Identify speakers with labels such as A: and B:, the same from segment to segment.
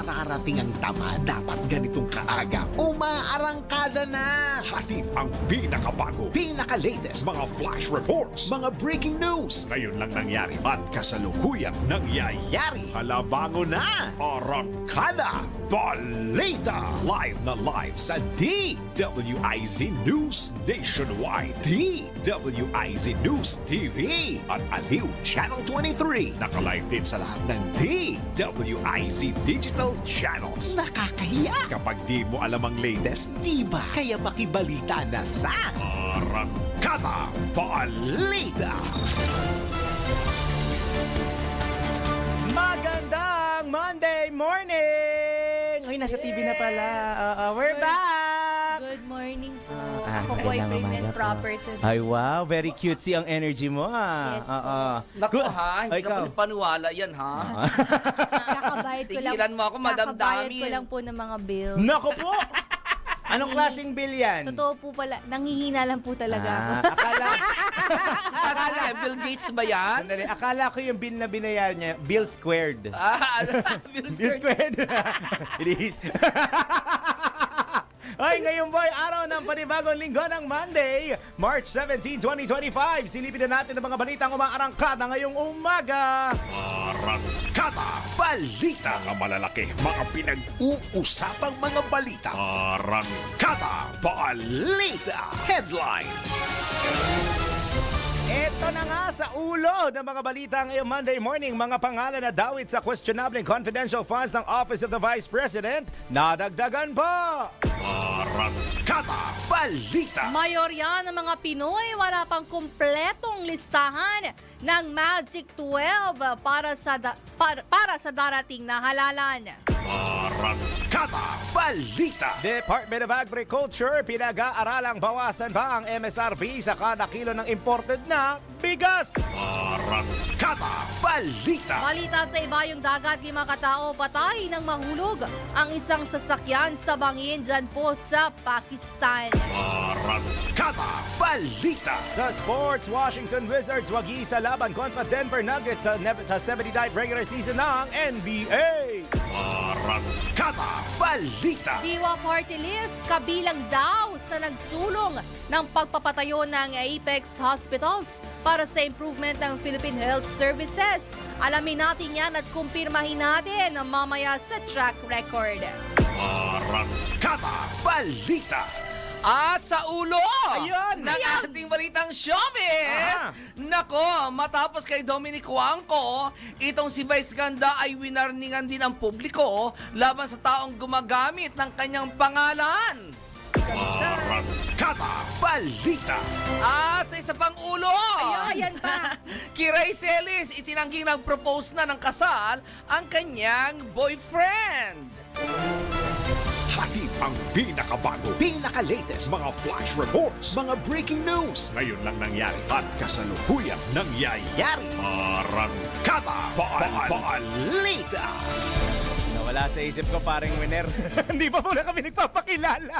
A: mararating ang tama, dapat ganitong kaaga. Umaarangkada na! Hatid ang pinakabago, pinaka-latest, mga flash reports, mga breaking news. Ngayon lang nangyari at kasalukuyang nangyayari. Halabango na! Arangkada Balita! Live na live sa DWIZ News Nationwide, DWIZ News TV at Aliw Channel 23. Naka-live din sa lahat ng DWIZ Digital Channels. Nakakahiya kapag di mo alam ang latest, di ba? Kaya makibalita na sa Arangkada Balita.
B: Magandang Monday morning! Uy, nasa TV na pala. We're back!
C: Good morning po.
B: Ah,
C: Ako po ay
B: magandang
C: prim and
B: umaga po.
C: proper today.
B: Ay, wow. Very cutesy ang energy mo, ah.
C: Yes po.
D: Naku ha, hindi
B: Ay,
D: ka
B: ikaw.
D: pa paniwala yan ha.
C: Kakabayad ko lang.
D: Tigilan mo ako, Madam
C: Kakabayad
D: Dami.
C: ko lang po ng mga bill.
B: Nako po! Anong klaseng bill yan?
C: Totoo po pala. Nangihina lang po talaga ako.
D: Akala, Bill Gates ba yan?
B: Sandali, akala ko yung bill na binayaran niya, bill squared.
D: Bill
B: Bill squared. It is. Ay, ngayon po ay araw ng panibagong linggo ng Monday, March 17, 2025. Silipin na natin ang mga balitang umaarangkada ngayong umaga.
A: Arangkada Balita. Mga malalaki, mga pinag-uusapang mga balita. Arangkada Balita. Headlines.
B: Ito na nga sa ulo ng mga balita ngayong Monday morning, mga pangalan na dawit sa questionable and confidential funds ng Office of the Vice President, nadagdagan pa.
A: Arangkada Balita.
C: Mayorya ng mga Pinoy wala pang kumpletong listahan ng Magic 12 para sa darating na halalan.
A: Arangkada Balita.
B: Department of Agriculture, pinag-aaralang bawasan ba ang MSRP sa kada kilo ng imported na bigas?
A: Arangkada Balita.
C: Balita sa ibayong dagat, 5 katao patay nang mahulog ang isang sasakyan sa bangin dyan po sa Pakistan.
A: Arangkada Balita.
B: Sa sports, Washington Wizards wagi sa laban kontra Denver Nuggets sa 79th regular season ng NBA.
A: Arangkada Balita.
C: Diwa Party List, kabilang daw sa nagsulong ng pagpapatayo ng Apex Hospitals para sa improvement ng Philippine Health Services. Alamin natin yan at kumpirmahin natin mamaya sa track record.
A: Arangkada Balita.
D: At sa ulo
B: Ayun!
D: ng ating balitang showbiz, nako, matapos kay Dominic Juanco, itong si Vice Ganda ay winarningan din ang publiko laban sa taong gumagamit ng kanyang pangalan.
A: Arangkada Balita.
D: At sa isa pang ulo,
C: Ayan pa.
D: Kiray Celis, itinangging nag-propose na ng kasal ang kanyang boyfriend.
A: Hatid ang pinakabago, pinaka-latest, mga flash reports, mga breaking news. Ngayon lang nangyari at kasalukuyang nangyayari. Arangkada Balita.
B: Nawala sa isip ko paring winner. Hindi pa muna kami nagpapakilala.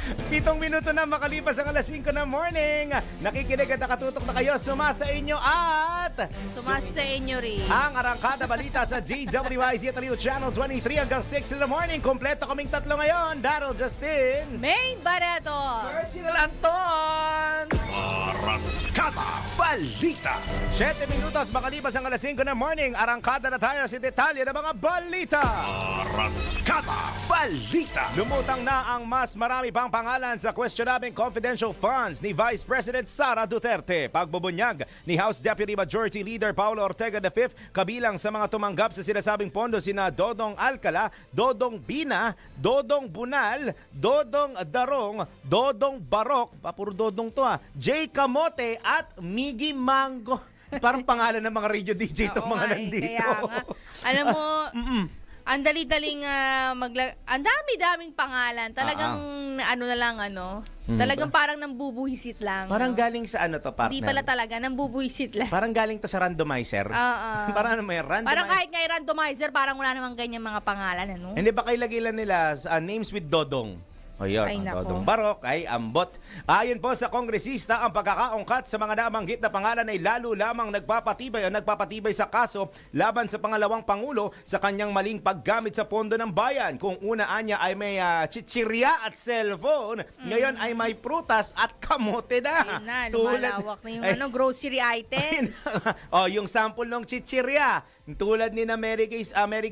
B: 7 minuto na makalipas ang alas 5 ng morning. Nakikinig at nakatutok na kayo. Sumasa inyo at
C: Tumas sa inyo rin.
B: ang Arangkada Balita sa DWIZ at Aliw Channel 23 hanggang 6 in the morning. Kompleto kaming tatlo ngayon. Daryl Justin.
C: Main Barreto.
D: Virginal Anton!
A: Arangkada Balita.
B: 7 minutos makalipas ang alas 5 ng morning. Arangkada na tayo sa detalye ng mga balita.
A: Arangkada Balita.
B: Lumutang na ang mas marami pang pangalan sa questionable confidential funds ni Vice President Sara Duterte. Pagbubunyag ni House Deputy Majority Leader Paulo Ortega V, kabilang sa mga tumanggap sa sinasabing pondo sina Dodong Alcala, Dodong Bina, Dodong Bunal, Dodong Darong, Dodong Barok, puro Dodong to Jay Camote at Miggy Mango. Parang pangalan ng mga radio DJ itong
C: Oo
B: mga
C: nga eh,
B: nandito.
C: kaya nga. Alam mo, ang dali-daling ang dami-daming pangalan. Talagang ano na lang Talagang parang nambubuhisit lang.
B: Parang galing sa ano to, partner?
C: Hindi pala talaga, nambubuhisit lang.
B: Parang galing to sa randomizer. Parang ano may randomizer.
C: Parang kahit nga randomizer, parang wala namang ganyan mga pangalan, ano?
B: Hindi ba kailagay lang nila names with Dodong? O yun,
C: Ay,
B: ang
C: nako.
B: Dodong Barok ay ambot. Ayon po sa kongresista, ang pagkakaungkat sa mga nabanggit na pangalan ay lalo lamang nagpapatibay sa kaso laban sa pangalawang pangulo sa kanyang maling paggamit sa pondo ng bayan. Kung unaan niya ay may chichirya at cellphone, ngayon ay may prutas at kamote na.
C: Ayun na, lumalawak na yung grocery items.
B: Yung sample ng chichirya, tulad ni na Mary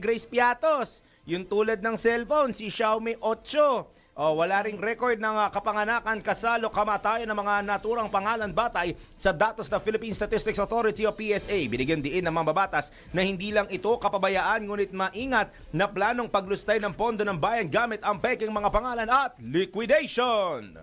B: Grace Piatos, yung tulad ng cellphone, si Xiaomi 8. Wala ring record ng kapanganakan, kasal o kamatayan ng mga naturang pangalan batay sa datos ng Philippine Statistics Authority o PSA. Binigyan diin ng mambabatas na hindi lang ito kapabayaan ngunit maingat na planong paglustay ng pondo ng bayan gamit ang peking mga pangalan at liquidation.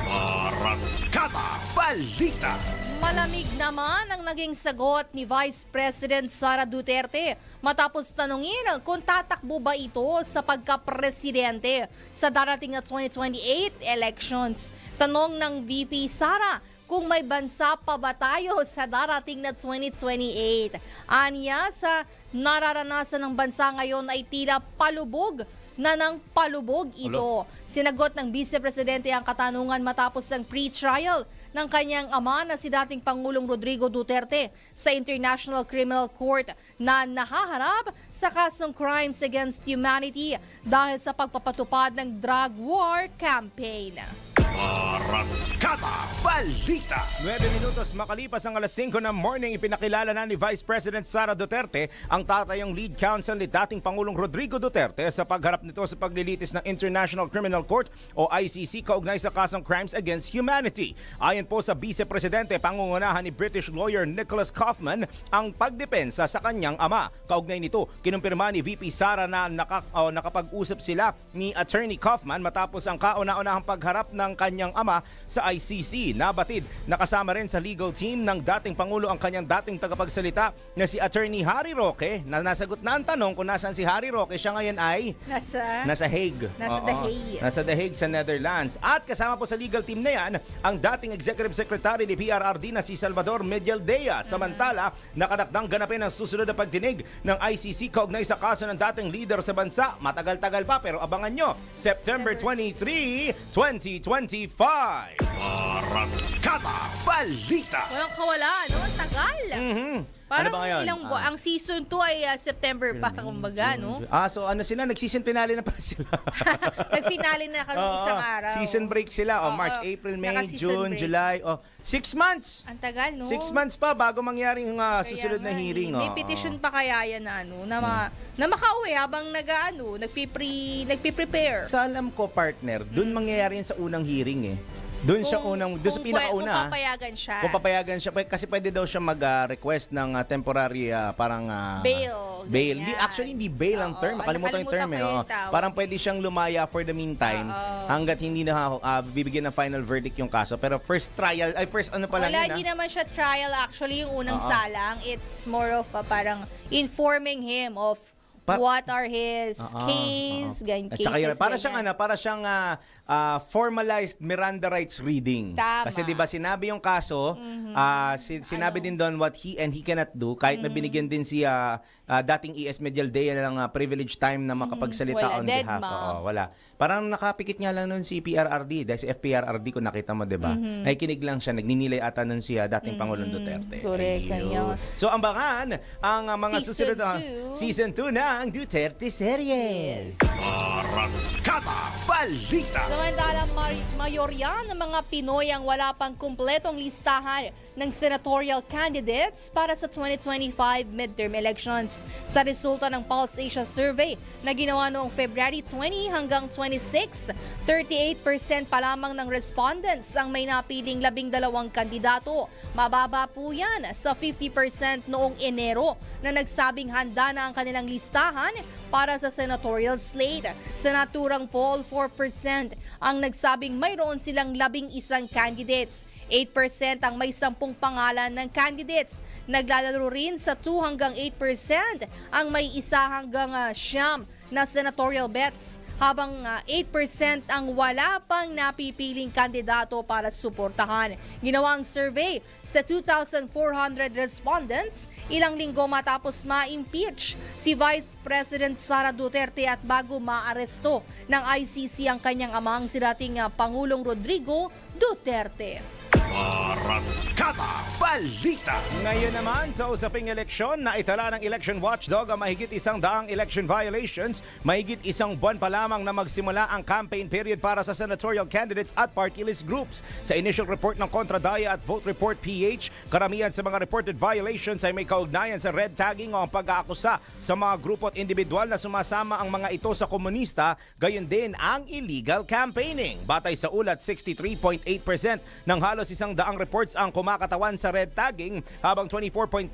A: Arangkada Balita.
C: Malamig naman ang naging sagot ni Vice President Sara Duterte matapos tanungin kung tatakbo ba ito sa pagka-presidente sa darating na 2028 elections. Tanong ng VP Sara kung may bansa pa ba tayo sa darating na 2028. Aniya, sa nararanasan ng bansa ngayon ay tila palubog na ng palubog ito. Sinagot ng Vice Presidente ang katanungan matapos ng pre-trial ng kanyang ama na si dating Pangulong Rodrigo Duterte sa International Criminal Court na nahaharap sa kasong crimes against humanity dahil sa pagpapatupad ng drug war campaign.
A: Arangkada Balita.
B: 9 minutos makalipas ang alas 5 ng morning, ipinakilala na ni Vice President Sara Duterte ang tatayong lead counsel ni dating Pangulong Rodrigo Duterte sa pagharap nito sa paglilitis ng International Criminal Court o ICC kaugnay sa kasong crimes against humanity. Ayon po sa Vice Presidente, pangungunahan ni British lawyer Nicholas Kaufman ang pagdepensa sa kanyang ama. Kaugnay nito, kinumpirma ni VP Sara na nakapag-usap sila ni Attorney Kaufman matapos ang kauna-unahang pagharap ng kanyang ama sa ICC. Nabatid, nakasama rin sa legal team ng dating Pangulo ang kanyang dating tagapagsalita na si Attorney Harry Roque, na nasagot na ang tanong kung nasaan si Harry Roque. Siya ngayon ay nasa Hague.
C: The Hague.
B: Nasa The Hague sa Netherlands. At kasama po sa legal team na yan ang dating Executive Secretary ni PRRD na si Salvador Medialdea. Samantala, nakadakdang ganapin ang susunod na pagdinig ng ICC kaugnay sa kaso ng dating leader sa bansa. Matagal-tagal pa pero abangan nyo, September 23, 2025.
A: Arangkada Balita.
C: Walang kawala, no? Ang tagal. Parang
B: Ano ba ngayon?
C: ilang buwan. Ang season 2 ay September pa, kumbaga, no?
B: So ano sila? Nag-season finale na pala sila.
C: Nag-finale na kami isang araw.
B: Season break sila.
C: Oo.
B: March, April, May,
C: Naka-season
B: June,
C: break.
B: July. 6 months.
C: Ang tagal, no?
B: 6 months pa bago mangyaring
C: Kaya
B: susunod na
C: nga,
B: hearing.
C: May petition pa kaya yan na, ano, na makauwi habang nagpi-prepare.
B: Sa alam ko, partner, dun mangyayari yan sa unang hearing eh. Doon sa pinakauna.
C: Kung papayagan siya.
B: Kung papayagan siya, kasi pwede daw siya mag-request ng temporary parang
C: Bail.
B: Bail.
C: ganyan.
B: Hindi bail ang
C: Oo,
B: term. Makalimutan yung term
C: nakalimutan ko yung tawag.
B: Parang pwede siyang lumaya for the meantime
C: Oo.
B: hanggat hindi na bibigyan ng final verdict yung kaso. Pero first trial, first ano pa lang
C: Wala,
B: yun
C: hindi naman siya trial actually yung unang
B: Oo.
C: salang. It's more of parang informing him of what are his case, ganyan,
B: At saka
C: cases.
B: yun, para siyang formalized Miranda rights reading.
C: Tama.
B: Kasi 'di ba sinabi yung kaso, sinabi din doon what he cannot do kahit na binigyan din si dating ES Medialdea ng privilege time na makapagsalita
C: Wala,
B: on
C: dead
B: behalf.
C: ma.
B: Oo, wala. Parang nakapikit nga lang noon si PRRD, dahil si FPRRD kung nakita mo, 'di ba? Nakikinig lang siya, nagninilay ata noon si dating Pangulong Duterte.
C: Correct,
B: Ayun.
C: ganyan.
B: So ambangan ang mga
C: Season
B: susunod na
C: 2.
B: season 2 ng Duterte series.
A: Arangkada Balita.
C: Samantalang mayorya ng mga Pinoy ang wala pang kumpletong listahan ng senatorial candidates para sa 2025 midterm elections. Sa resulta ng Pulse Asia Survey na ginawa noong February 20 hanggang 26, 38% pa lamang ng respondents ang may napiling 12 kandidato. Mababa po yan sa 50% noong Enero na nagsabing handa na ang kanilang listahan para sa senatorial slate. Sa naturang poll, 4% ang nagsabing mayroon silang 11 candidates. 8% ang may 10 pangalan ng candidates. Naglalaro rin sa 2 hanggang 8% ang may 1 hanggang 9 na senatorial bets. habang 8% ang wala pang napipiling kandidato para suportahan. Ginawa ang survey sa 2,400 respondents ilang linggo matapos ma-impeach si Vice President Sara Duterte at bago maaresto ng ICC ang kanyang amang si dating Pangulong Rodrigo Duterte.
A: Arangkada Balita.
B: Ngayon naman sa usaping eleksyon, naitala ng election watchdog ang mahigit 100 election violations, mahigit isang buwan pa lamang na magsimula ang campaign period para sa senatorial candidates at party list groups. Sa initial report ng Kontradaya at Vote Report PH, karamihan sa mga reported violations ay may kaugnayan sa red tagging o ang pag-aakusa sa mga grupo at individual na sumasama ang mga ito sa komunista, gayon din ang illegal campaigning. Batay sa ulat, 63.8% ng halos 100 reports ang kumakatawan sa red tagging, habang 24.5%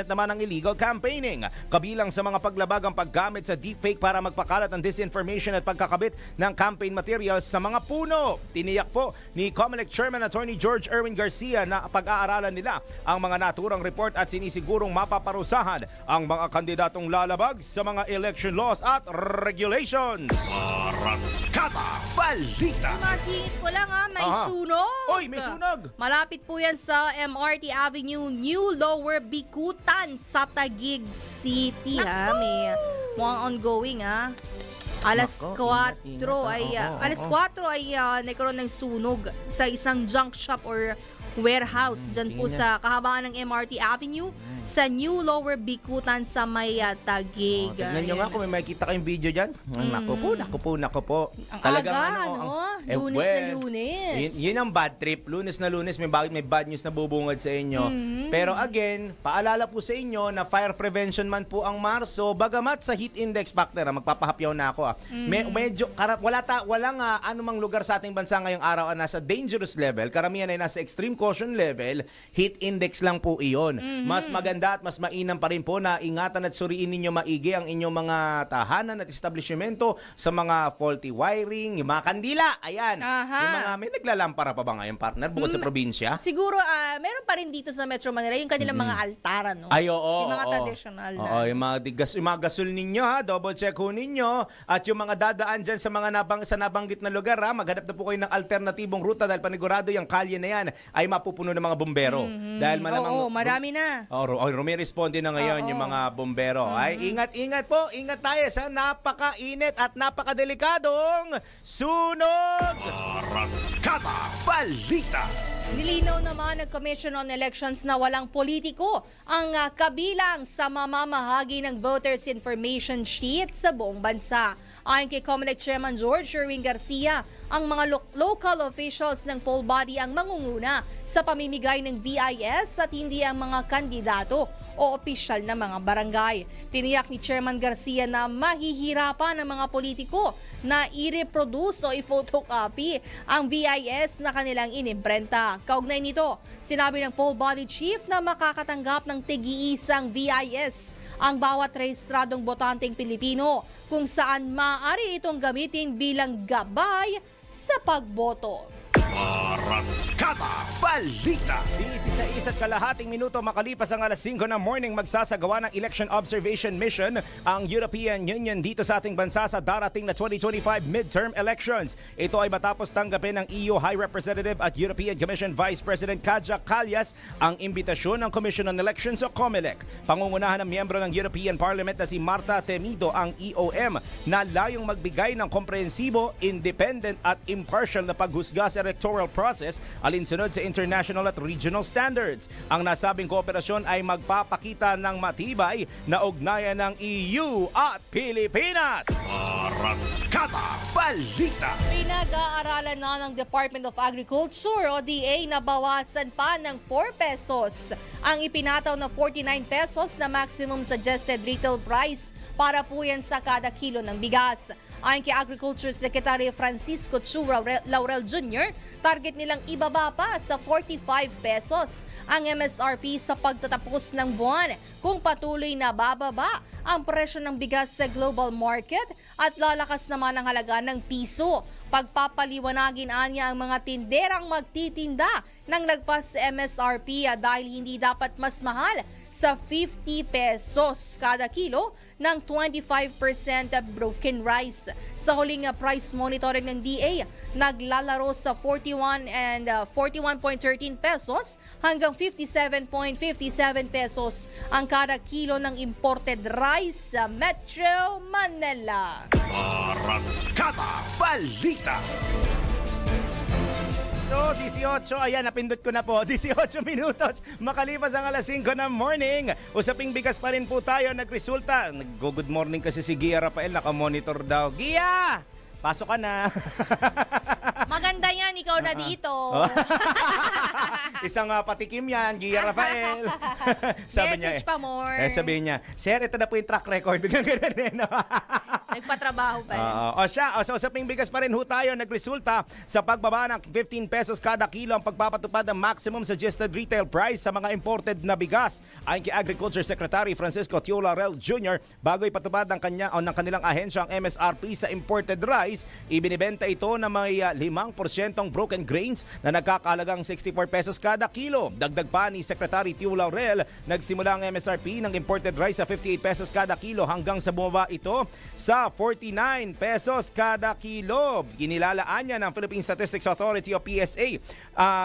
B: naman ang illegal campaigning. Kabilang sa mga paglabag ang paggamit sa deepfake para magpakalat ng disinformation at pagkakabit ng campaign materials sa mga puno. Tiniyak po ni COMELEC Chairman Attorney George Erwin Garcia na pag-aaralan nila ang mga naturang report at sinisigurong mapaparusahan ang mga kandidatong lalabag sa mga election laws at regulations.
A: Arangkada Balita.
C: Masingit ko lang may
B: Aha.
C: sunog.
B: Oy, may sunog!
C: Malapit po yan sa MRT Avenue, New Lower Bikutan sa Taguig City. May mukhang ongoing Alas
B: Nako,
C: 4
B: ingat.
C: ay
B: Oo,
C: alas 4 ay nagkaroon ng sunog sa isang junk shop or warehouse dyan po
B: tingnan
C: sa kahabaan ng MRT Avenue sa New Lower Bikutan sa may Taguig.
B: Tignan nyo nga kung may makikita kayong video dyan. Naku po.
C: Ang
B: Talagang
C: aga, Lunes na Lunes.
B: Yun ang bad trip. Lunes na Lunes, may bad news na bubungad sa inyo. Pero again, paalala po sa inyo na fire prevention man po ang Marso, bagamat sa heat index factor, magpapahapyaw na ako. Medyo, walang anumang lugar sa ating bansa ngayong araw nasa dangerous level. Karamihan ay nasa extreme caution level. Heat index lang po iyon. Mas maganda at mas mainam pa rin po na ingatan at suriin ninyo maigi ang inyong mga tahanan at establishmento sa mga faulty wiring, yung mga kandila. Ayan.
C: Aha.
B: Yung mga, may naglalampara pa ba ngayon, partner, bukod sa probinsya?
C: Siguro, meron pa rin dito sa Metro Manila yung kanilang mga altaran, no?
B: Ay, oo.
C: Yung mga
B: oo.
C: traditional na.
B: Oo, yung mga gasol ninyo, double check ho ninyo. At yung mga dadaan dyan sa mga nabanggit na lugar, maghanap na po kayo ng alternatibong ruta dahil panigurado yung kalye na yan ay mapupuno ng mga bombero. Dahil malamang...
C: Marami na.
B: Rumiresponde na ngayon yung mga bombero. Ay, ingat po. Ingat tayo sa napakainit at napakadelikadong sunog!
A: Arangkada Balita.
C: Nilinaw naman ng Commission on Elections na walang politiko ang kabilang sa mamamahagi ng voters information sheet sa buong bansa. Ayon kay COMELEC Chairman George Erwin Garcia, ang mga local officials ng poll body ang mangunguna sa pamimigay ng VIS at hindi ang mga kandidato o opisyal na mga barangay. Tiniyak ni Chairman Garcia na mahihirapan ang mga politiko na i-reproduce o i-photocopy ang VIS na kanilang inimprenta. Kaugnay nito, sinabi ng poll body chief na makakatanggap ng tig-iisang VIS ang bawat rehistradong botanteng Pilipino kung saan maaari itong gamitin bilang gabay sa pagboto.
A: Arangkada Balita.
B: 16 at kalahating minuto makalipas ang alas 5 ng morning, magsasagawa ng election observation mission ang European Union dito sa ating bansa sa darating na 2025 midterm elections. Ito ay matapos tanggapin ng EU High Representative at European Commission Vice President Kaja Kallas ang imbitasyon ng Commission on Elections o COMELEC. Pangungunahan ng miyembro ng European Parliament na si Marta Temido ang EOM na layong magbigay ng komprehensibo, independent at impartial na paghusga sa electoral process alinsunod sa international at regional standards. Ang nasabing kooperasyon ay magpapakita ng matibay na ugnayan ng EU at Pilipinas.
A: Arangkada Balita.
C: Pinag-aaralan na ng Department of Agriculture o DA na bawasan pa ng 4 pesos ang ipinataw na 49 pesos na maximum suggested retail price para po yan sa kada kilo ng bigas. Ayon kay Agriculture Secretary Francisco Chu Laurel Jr., target nilang ibaba pa sa 45 pesos ang MSRP sa pagtatapos ng buwan kung patuloy na bababa ang presyo ng bigas sa global market at lalakas naman ang halaga ng piso. Pagpapaliwanagin anya ang mga tinderang magtitinda ng lagpas sa MSRP dahil hindi dapat mas mahal sa 50 pesos kada kilo ng 25% broken rice. Sa huling price monitoring ng DA, naglalaro sa 41 and 41.13 pesos hanggang 57.57 pesos ang kada kilo ng imported rice sa Metro Manila.
A: Arangkada Balita.
B: So, 18, ayan, napindot ko na po. 18 minutos, makalipas ang alas 5 ng morning. Usaping bigas pa rin po tayo, nagresulta. Nag-good morning kasi si Gia Rafael, nakamonitor daw. Gia! Pasok ka na.
C: Maganda yan, ikaw na dito.
B: Isang patikim yan, Gia Rafael.
C: Message pa more.
B: Sabi niya, sir, ito na po yung track record. Biglang ganun din.
C: Nagpatrabaho pa rin.
B: Sa usaping bigas pa rin ho tayo, nagresulta sa pagbaba ng 15 pesos kada kilo ang pagpapatupad ng maximum suggested retail price sa mga imported na bigas. Ayon kay Agriculture Secretary Francisco Teolarel Jr., bago ipatupad ng kanilang ahensya ang MSRP sa imported rice, ibinibenta ito na may 5% broken grains na nagkakalagang 64 pesos kada kilo. Dagdag pa ni Secretary Teolarel, nagsimula ang MSRP ng imported rice sa 58 pesos kada kilo hanggang sa bumaba ito sa 49 pesos kada kilo. Kinilalaan niya ng Philippine Statistics Authority o PSA,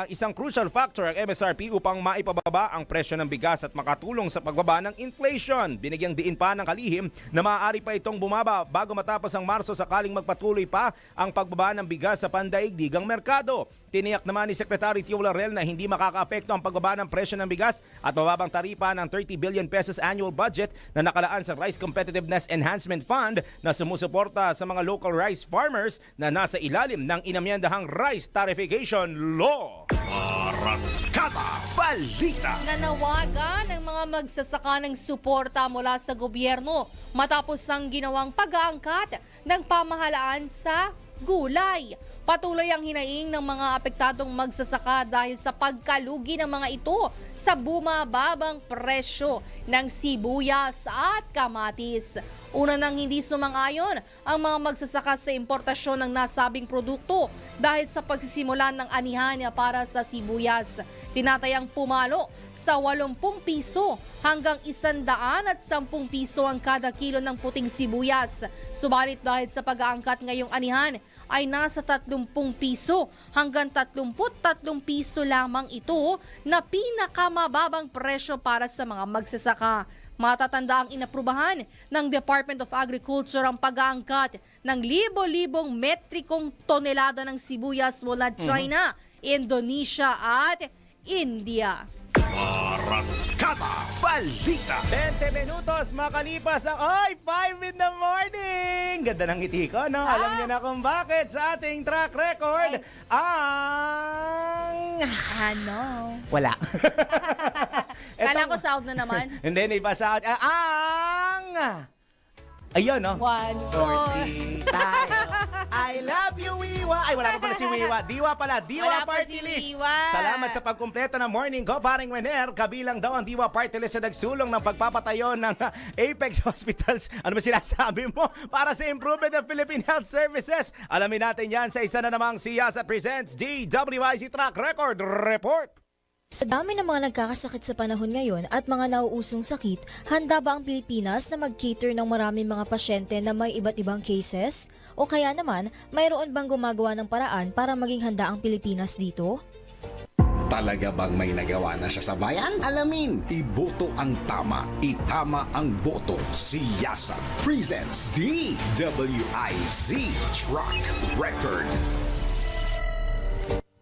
B: isang crucial factor ang MSRP upang maipababa ang presyo ng bigas at makatulong sa pagbaba ng inflation. Binigyang diin pa ng kalihim na maaari pa itong bumaba bago matapos ang Marso sakaling magpatuloy pa ang pagbaba ng bigas sa pandaigdigang merkado. Tiniyak naman ni Secretary Teolarel na hindi makakaapekto ang pagbaba ng presyo ng bigas at mababang taripa ng 30 billion pesos annual budget na nakalaan sa Rice Competitiveness Enhancement Fund na sumusuporta sa mga local rice farmers na nasa ilalim ng inamyendahang Rice Tarification Law.
A: Arangkada Balita.
C: Nanawagan ng mga magsasaka ng suporta mula sa gobyerno matapos ang ginawang pag-aangkat ng pamahalaan sa gulay. Patuloy ang hinaing ng mga apektadong magsasaka dahil sa pagkalugi ng mga ito sa bumababang presyo ng sibuyas at kamatis. Una nang hindi sumang-ayon ang mga magsasaka sa importasyon ng nasabing produkto dahil sa pagsisimula ng anihan para sa sibuyas. Tinatayang pumalo sa 80 piso hanggang 110 piso ang kada kilo ng puting sibuyas. Subalit dahil sa pag-aangkat ngayong anihan ay nasa 30 piso hanggang 33 piso lamang ito na pinakamababang presyo para sa mga magsasaka. Matatanda ang inaprubahan ng Department of Agriculture ang pag-aangkat ng libo-libong metrikong tonelada ng sibuyas mula China, Indonesia at India.
A: Arangkada Balita.
B: 20 minutos makalipas ang 5 in the morning. Ganda ng ngiti ko, no? Alam niyo na kung bakit sa ating track record ang...
C: Ano?
B: Wala.
C: Kala ko sound na naman.
B: Hindi, iba sound. Ang... Ayun, no?
C: 1, 4.
B: Tayo. I love you, Wiwa. Ay, wala pa pala si Wiwa. Diwa pala. Diwa
C: Wala pa
B: Party
C: si
B: List.
C: Wiwa.
B: Salamat sa pagkumpleto ng morning ko, paring Rener. Kabilang daw ang Diwa Party List na nagsulong ng pagpapatayo ng Apex Hospitals. Ano ba sinasabi mo? Para sa improvement ng Philippine Health Services. Alamin natin yan sa isa na namang Siyasa Presents DWIC Track Record Report.
E: Sa dami ng mga nagkakasakit sa panahon ngayon at mga nauusong sakit, handa ba ang Pilipinas na mag-cater ng maraming mga pasyente na may iba't ibang cases? O kaya naman, mayroon bang gumagawa ng paraan para maging handa ang Pilipinas dito?
A: Talaga bang may nagawa na siya sa bayan? Alamin, iboto ang tama, itama ang boto. Siyasa presents DWIZ Track Record.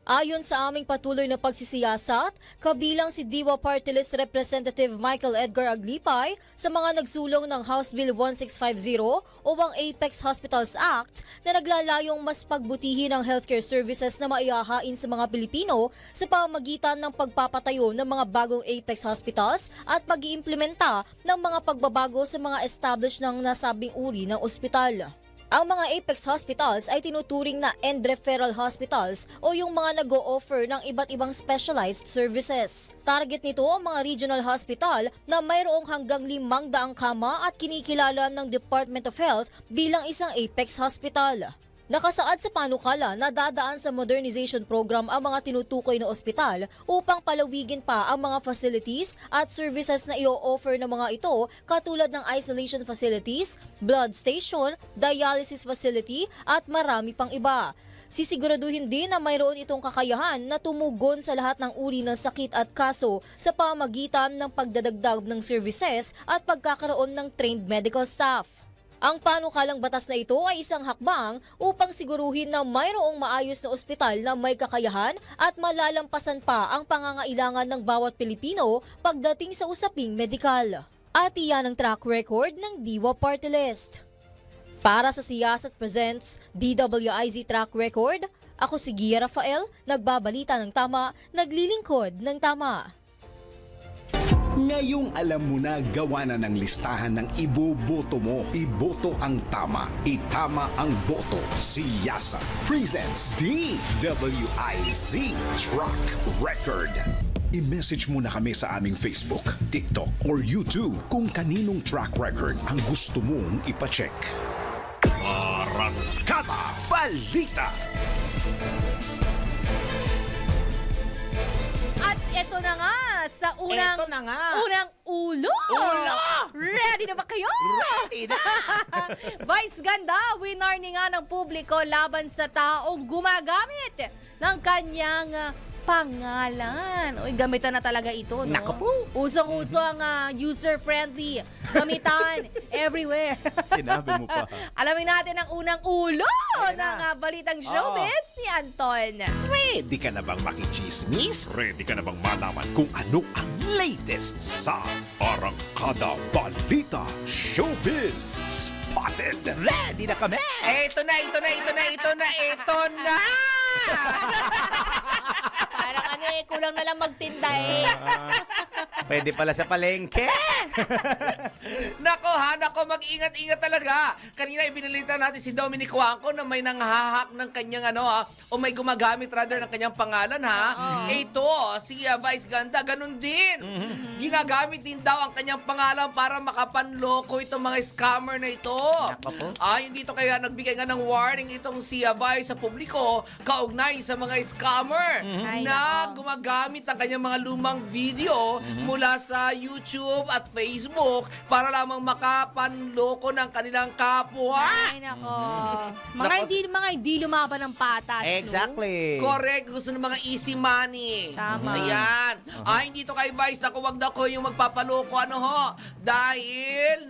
E: Ayon sa aming patuloy na pagsisiyasat, kabilang si Diwa Party List Representative Michael Edgar Aglipay sa mga nagsulong ng House Bill 1650 o ang Apex Hospitals Act na naglalayong mas pagbutihin ang healthcare services na maihahain sa mga Pilipino sa pamamagitan ng pagpapatayo ng mga bagong Apex Hospitals at pag-iimplementa ng mga pagbabago sa mga established ng nasabing uri ng ospital. Ang mga Apex Hospitals ay tinuturing na end-referral hospitals o yung mga nag-o-offer ng iba't ibang specialized services. Target nito ang mga regional hospital na mayroong hanggang 500 kama at kinikilala ng Department of Health bilang isang Apex Hospital. Nakasaad sa panukala na dadaan sa modernization program ang mga tinutukoy na ospital upang palawigin pa ang mga facilities at services na i-offer ng mga ito katulad ng isolation facilities, blood station, dialysis facility at marami pang iba. Sisiguraduhin din na mayroon itong kakayahan na tumugon sa lahat ng uri ng sakit at kaso sa pamagitan ng pagdadagdag ng services at pagkakaroon ng trained medical staff. Ang panukalang batas na ito ay isang hakbang upang siguruhin na mayroong maayos na ospital na may kakayahan at malalampasan pa ang pangangailangan ng bawat Pilipino pagdating sa usaping medikal. At iyan ang track record ng Diwa Party List. Para sa Siyasat Presents DWIZ Track Record, ako si Gia Rafael, nagbabalita ng tama, naglilingkod ng tama.
A: Ngayong alam mo na gawa na ng listahan ng iboboto mo. Iboto ang tama. Itama ang boto. Siyasa presents DWIZ Track Record. I-message mo na kami sa aming Facebook, TikTok, or YouTube kung kaninong track record ang gusto mong ipacheck. Arangkada Balita.
C: At ito na nga sa unang
B: Eto na nga.
C: unang ulo.
B: Ulo!
C: Ready na ba kayo?
B: Ready na!
C: Vice Ganda, winarning nga ng publiko laban sa taong gumagamit ng kanyang pangalan. Uy, gamitan na talaga ito, no?
B: Naku po.
C: Usong-uso ang user-friendly. Gamitan everywhere.
B: Sinabi mo pa.
C: Alamin natin ang unang ulo
B: Ayan
C: ng
B: na.
C: balitang showbiz ni Anton.
A: Ready ka na bang makichismis? Ready ka na bang malaman kung ano ang latest sa Arangkada Balita Showbiz Spotted?
B: Ready na kami!
D: Ito na!
C: Parang kulang na lang magtinda eh.
B: Pwede pala sa palengke.
D: Nako, mag-ingat-ingat talaga. Kanina ibinalita natin si Dominic Juanco na may nanghahak ng kanyang o may gumagamit rather ng kanyang pangalan Ito, si Vice Ganda, ganun din. Ginagamit din daw ang kanyang pangalan para makapanloko itong mga scammer na ito.
B: Nako po.
D: Ayon dito kaya nagbigay nga ng warning itong si Vice sa publiko kaugnay sa mga scammer
C: Ay,
D: na
C: nako.
D: gumagamit ang kanyang mga lumang video mula sa YouTube at Facebook para lamang makapanloko ng kanilang kapwa.
C: Ay, nako.
D: Nako.
C: Mga hindi lumaban ng patas, no?
B: Exactly.
D: Correct. Gusto ng mga easy money.
C: Tama.
D: Ayan. Ay, dito kay Vice, naku, wag na ko yung magpapaloko. Dahil,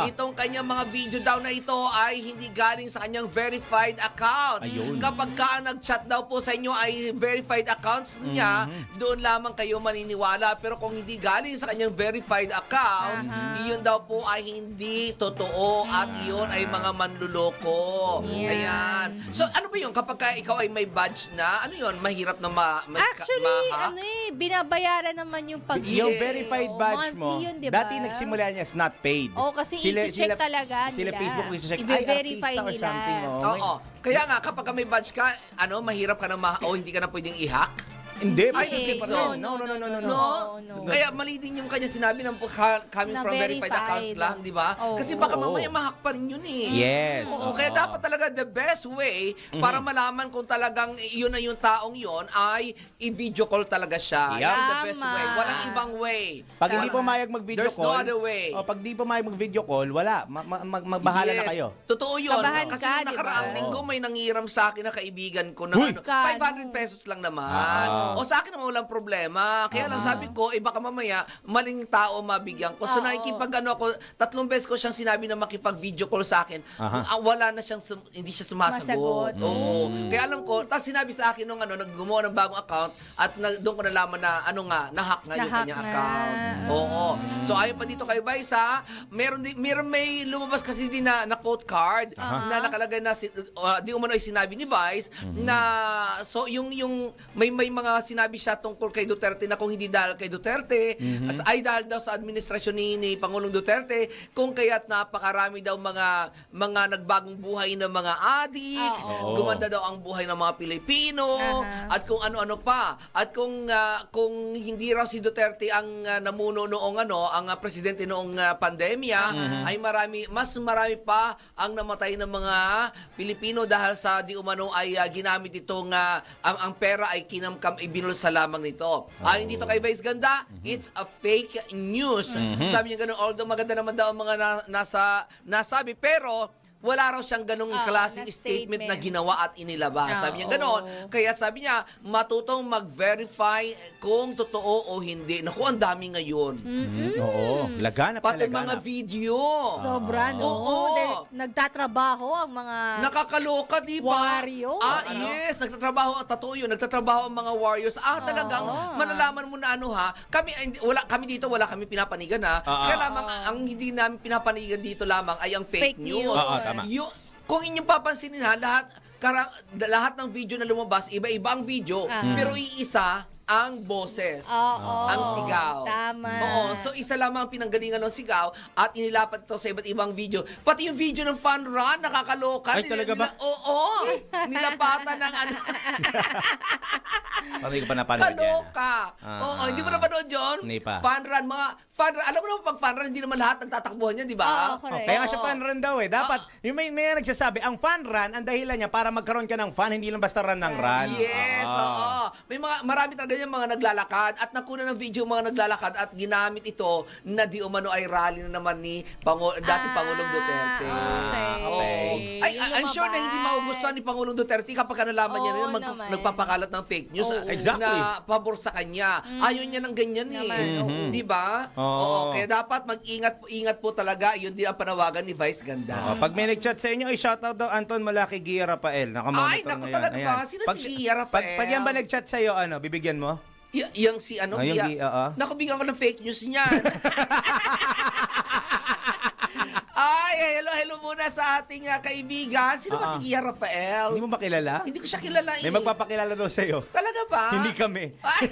D: itong kanyang mga video daw na ito ay hindi galing sa kanyang verified accounts.
B: Ayun.
D: Kapag ka ang nag-chat daw po sa inyo ay verified accounts niya, doon lamang kayo maniniwala. Pero kung hindi galing sa kanyang verified accounts, iyon daw po ay hindi totoo at iyon ay mga manluloko.
C: Yan.
D: Ayan. So, ano ba yun? Kapag ka ikaw ay may badge na, ano yun? Mahirap na
C: Actually, binabayaran naman yung pag
B: Yung
D: Yes.
B: verified
C: Oo,
B: badge
C: monthly
B: mo,
C: yun, diba?
B: dati nagsimula niya as not paid.
C: Oo, kasi i-check talaga
B: Sila
C: nila.
B: Facebook i-check, ay
C: I-verify
B: artista or
C: nila.
B: something.
D: Oo. Kaya nga, kapag ka may badge ka, mahirap ka na hindi ka na pwedeng i-hack.
B: Hindi,
D: Ay,
B: posible
D: hindi
B: pa
D: so.
B: rin. No.
C: No.
D: Kaya mali din yung kanya sinabi ng coming
C: Na
D: from verified
C: verified.
D: accounts lang, di ba?
C: Oo.
D: Kasi baka
B: Oo.
D: mamaya ma-hack pa rin yun eh.
B: Yes.
D: Oo, kaya dapat talaga the best way para malaman kung talagang yun na yung taong yun ay i-video call talaga siya.
B: Yeah.
D: Yan the best
C: Tama.
D: way. Walang ibang way.
B: Pag hindi pumayag mag-video
D: There's
B: call,
D: no other way.
B: pag di pumayag mag-video call, wala. Magbahala na
D: Yes.
B: kayo.
D: Totoo yun.
C: Kabahan
D: Kasi
C: ka,
D: nung nakaraang
C: diba?
D: linggo may nangiram sa akin na kaibigan ko na
B: Uy!
D: 500 pesos lang naman. O sa akin naman walang problema. Kaya lang sabi ko, baka mamaya maling tao mabigyan ko. So
C: Oo.
D: nakikipag ako, 3 beses ko siyang sinabi na makipag-video call sa akin. Wala na siyang, hindi siya sumasagot.
C: Masagot.
D: Oo. Kaya alam ko, tapos sinabi sa akin nung naggumawa ng bagong account at doon ko nalaman na nahack nga yung
C: Nahack
D: kanyang
C: na.
D: account. Oo. So ayon pa dito kay Vice meron may lumabas kasi din na quote card na nakalagay na di umano ay sinabi ni Vice na so yung may mga sinabi siya tungkol kay Duterte na kung hindi dahil kay Duterte, ay dahil daw sa administrasyon ni Pangulong Duterte, kung kaya't napakarami daw mga nagbagong buhay ng mga adik,
C: Oo.
D: gumanda daw ang buhay ng mga Pilipino, at kung ano-ano pa. At kung hindi raw si Duterte ang namuno noong ang presidente noong pandemya, ay mas marami pa ang namatay ng mga Pilipino dahil sa di umano ay ginamit itong ang pera ay ibinulsa lamang nito. Ayon dito kay Vice Ganda, it's a fake news. Sabi niya ganun, although maganda naman daw ang mga nasabi, pero wala raw siyang ganong klaseng
C: na
D: statement na
C: statement.
D: ginawa at inilabas. Sabi niya ganon. Kaya sabi niya, matutong mag-verify kung totoo o hindi. Naku, ang dami ngayon.
B: Oo, laganap na
D: Pati mga
B: laganap.
D: video.
C: Sobra, no?
D: Oo.
C: Dahil nagtatrabaho ang mga
D: Nakakaloka, di ba?
C: Warriors.
D: Yes, nagtatrabaho, totoo yun, nagtatrabaho ang mga warriors. Talagang malalaman mo na kami dito, wala kami pinapanigan Kaya lamang, ang hindi namin pinapanigan dito lamang ay ang fake
C: Fake
D: news.
C: news.
B: Oo, tama.
D: Kung inyong papansinin lahat ng video na lumabas, iba-iba ang video, pero iisa ang boses,
C: Oo.
D: ang sigaw.
C: Tama.
D: Oo, so isa lamang ang pinanggalingan ng sigaw at inilapat ito sa iba't ibang video. Pati yung video ng fun run, nakakaloka.
B: Ay, talaga ba?
D: Oo, nilapatan ng
B: Hindi ko pa napanood yan.
D: Kaloka. Oo, hindi mo napanood yun?
B: Hindi pa.
D: Fun run, alam mo naman pag fun run, hindi naman lahat nagtatakbuhan yan, di ba?
C: Oo, correct.
B: Kaya nga siya fun run daw eh. Dapat, yung may nagsasabi, ang fun run, ang dahilan niya para magkaroon ka ng fun, hindi lang basta run ng run.
D: Yes, oo. Marami talaga yung mga naglalakad at nakuna ng video yung mga naglalakad at ginamit ito na di umano ay rally na naman ni dating Pangulong Duterte.
C: Okay.
D: Oo. I'm sure na hindi magugustuhan ni Pangulong Duterte kapag nalaman niya
C: Oo
D: na
C: naman.
D: nagpapakalat ng fake news
B: Exactly.
D: na pabor sa kanya. Ayaw niya ng ganyan
C: Naman,
D: eh. Di ba?
B: Oo.
D: Kaya dapat mag-ingat po talaga. Yun din ang panawagan ni Vice Ganda.
B: Pag may nag-chat sa inyo, i-shoutout daw Anton Malaki Gia Rafael. Nakamonitor
D: Ay, naku,
B: ngayon.
D: talaga ba? Sino si Gia Rafael?
B: Pag yan ba nag-chat sa'yo, bibigyan mo?
D: Yung si
B: yung oo.
D: Nakabigyan ko ng fake news niyan. Ay, hello muna sa ating kaibigan. Sino ba si Gia Rafael?
B: Hindi mo ba kilala?
D: Hindi ko siya kilala
B: May magpapakilala daw sa'yo.
D: Talaga ba?
B: Hindi kami.
D: Ay,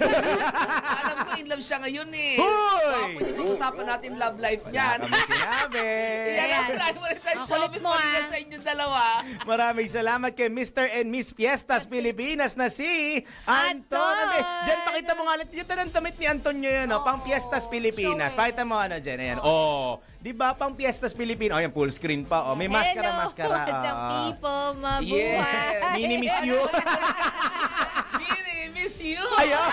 D: alam ko, in love siya ngayon eh.
B: Hoy!
D: Pwede pag-usapan natin love life niyan.
B: Kami sinabi.
D: Yan ang Blind Monetize
C: Ang kulit
D: Showbiz
C: mo,
D: Palitan sa inyong dalawa.
B: Maraming salamat kay Mr. and Miss Fiestas Pilipinas na si Anton.
C: Anton!
B: Diyan, pakita mo nga ulit. Yung tanang damit ni Anton nyo yun, pang Fiestas Pilipinas. Pakita mo dyan. Ayan. Di ba, pang Fiestas Pilipinas. Ayan, full screen pa. May maskara.
C: What's up, people? Mabuhay.
D: Yes.
B: Mini miss you.
D: Mini, miss you.
B: Ayun.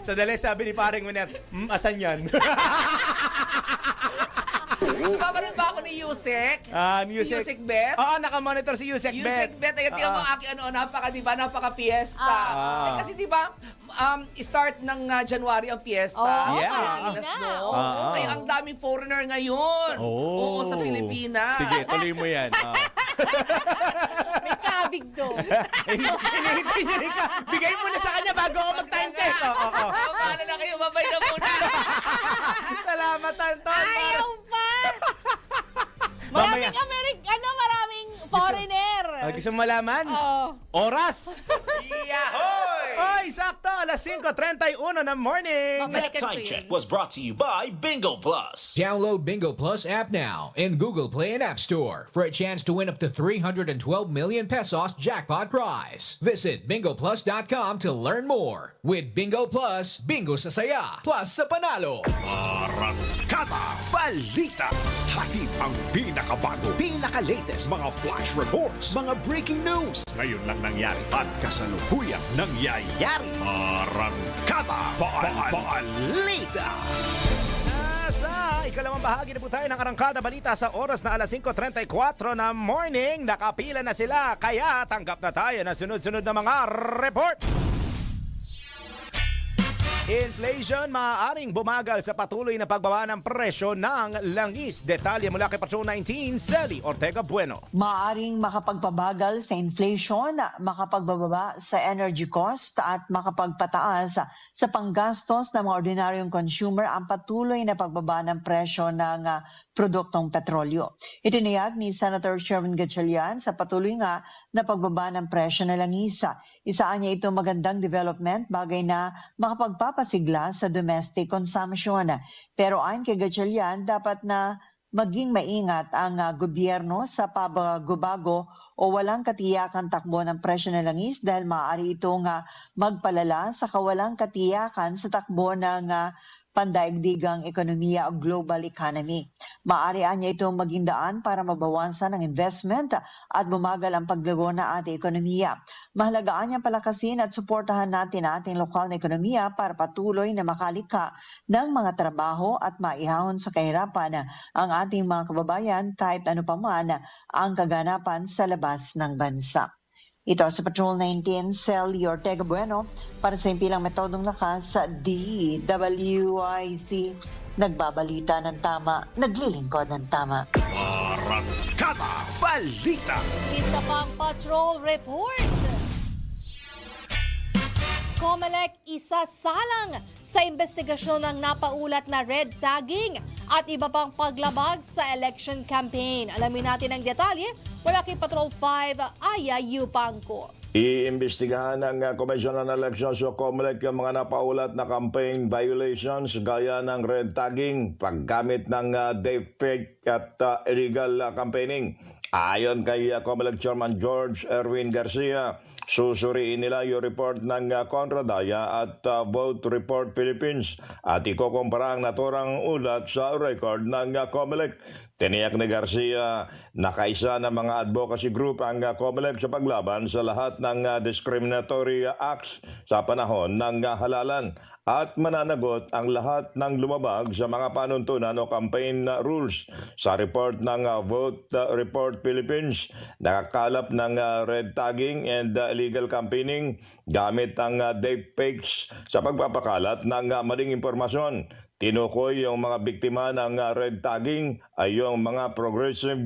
B: Sadali, sabi ni paring Miner, asan yan?
D: Napapanood ba ako ni Yusek?
B: Music.
D: Si Yusek Bet?
B: Oo, nakamonitor si Yusek Bet.
D: Yusek Bet, ayun, tingnan mo aking napaka-fiesta. Kasi di ba, start ng January ang fiesta sa
B: Yeah.
D: Pilipinas, no? Kaya ang daming foreigner ngayon. Oo, sa Pilipinas.
B: Sige, tuloy mo yan.
C: May kabig doon.
B: Hinihintay niya ka. Bigay mo na sa kanya bago ako mag-time check. Oo.
D: Paano na kayo? Babay na muna.
B: Salamat, Anton.
C: Ayaw pa!
B: Mamaya.
C: Maraming foreigner.
B: Gusto mo malaman?
C: Oo.
B: Oras! Yahoy! Oy, sakto! Alas 5:31 ng morning!
C: Babalikan ko
F: Time
C: yun.
F: check was brought to you by Bingo Plus.
G: Download Bingo Plus app now in Google Play and App Store for a chance to win up to 312 million pesos jackpot prize. Visit bingoplus.com to learn more. With Bingo Plus, bingo sa saya, plus sa panalo.
A: Arangkada Balita. Hatid ang pinakabago, pinaka-latest mga flash reports, mga breaking news. Ngayon lang nangyari at kasalukuyang nangyayari. Arangkada Balita.
B: Nasa ikalawang bahagi na po tayo ng Arangkada Balita sa oras na alas 5:34 na morning. Nakapila na sila, kaya tanggap na tayo na sunod-sunod na mga report. Inflation maaaring bumagal sa patuloy na pagbaba ng presyo ng langis. Detalye mula kay Patrol 19, Sally Ortega Bueno.
H: Maaring makapagpabagal sa inflation, makapagbababa sa energy cost at makapagpataas sa panggastos ng mga ordinaryong consumer ang patuloy na pagbaba ng presyo ng produktong petrolyo. Itinayag ni Senator Sherwin Gatchalian sa patuloy nga na pagbaba ng presyo ng langis. Isaan niya ito magandang development, bagay na makapagpapasigla sa domestic consumption. Pero ayon kay Gatchalian, dapat na maging maingat ang gobyerno sa pabago-bago o walang katiyakan takbo ng presyo ng langis dahil maaari itong magpalala sa kawalang katiyakan sa takbo ng pandaigdigang ekonomiya o global economy. Maaari niya itong maging daan para mabawasan ang investment at bumagal ang paglago ng ating ekonomiya. Mahalagaan niyang palakasin at suportahan natin ang ating lokal na ekonomiya para patuloy na makalika ng mga trabaho at maihahon sa kahirapan ang ating mga kababayan kahit ano pa man ang kaganapan sa labas ng bansa. Ito sa Patrol 19, Celly Ortega Bueno para sa impilang metodong lakas sa DWIC. Nagbabalita ng tama, naglilingkod ng tama.
A: Arangkada Balita.
C: Isa pang patrol report. COMELEC isasalang sa investigasyon ng napaulat na red tagging at iba pang paglabag sa election campaign. Alamin natin ang detalye mula kay Patrol 5, Aya Yupangko.
I: Iimbestigahan ng Commission on Elections o COMELEC yung mga napaulat na campaign violations gaya ng red tagging, paggamit ng deepfake at illegal campaigning. Ayon kay COMELEC Chairman George Erwin Garcia, susuriin nila yung report ng Contradaya at Vote Report Philippines at ikukumpara ang naturang ulat sa record ng COMELEC. Tiniyak ni Garcia na kaisa ng mga advocacy group ang COMELEC sa paglaban sa lahat ng discriminatory acts sa panahon ng halalan at mananagot ang lahat ng lumabag sa mga panuntunan o campaign rules. Sa report ng Vote Report Philippines, nakakalap ng red tagging and illegal campaigning gamit ang deepfakes sa pagpapakalat ng maling impormasyon. Tinukoy yung mga biktima ng red tagging ay yung mga progressive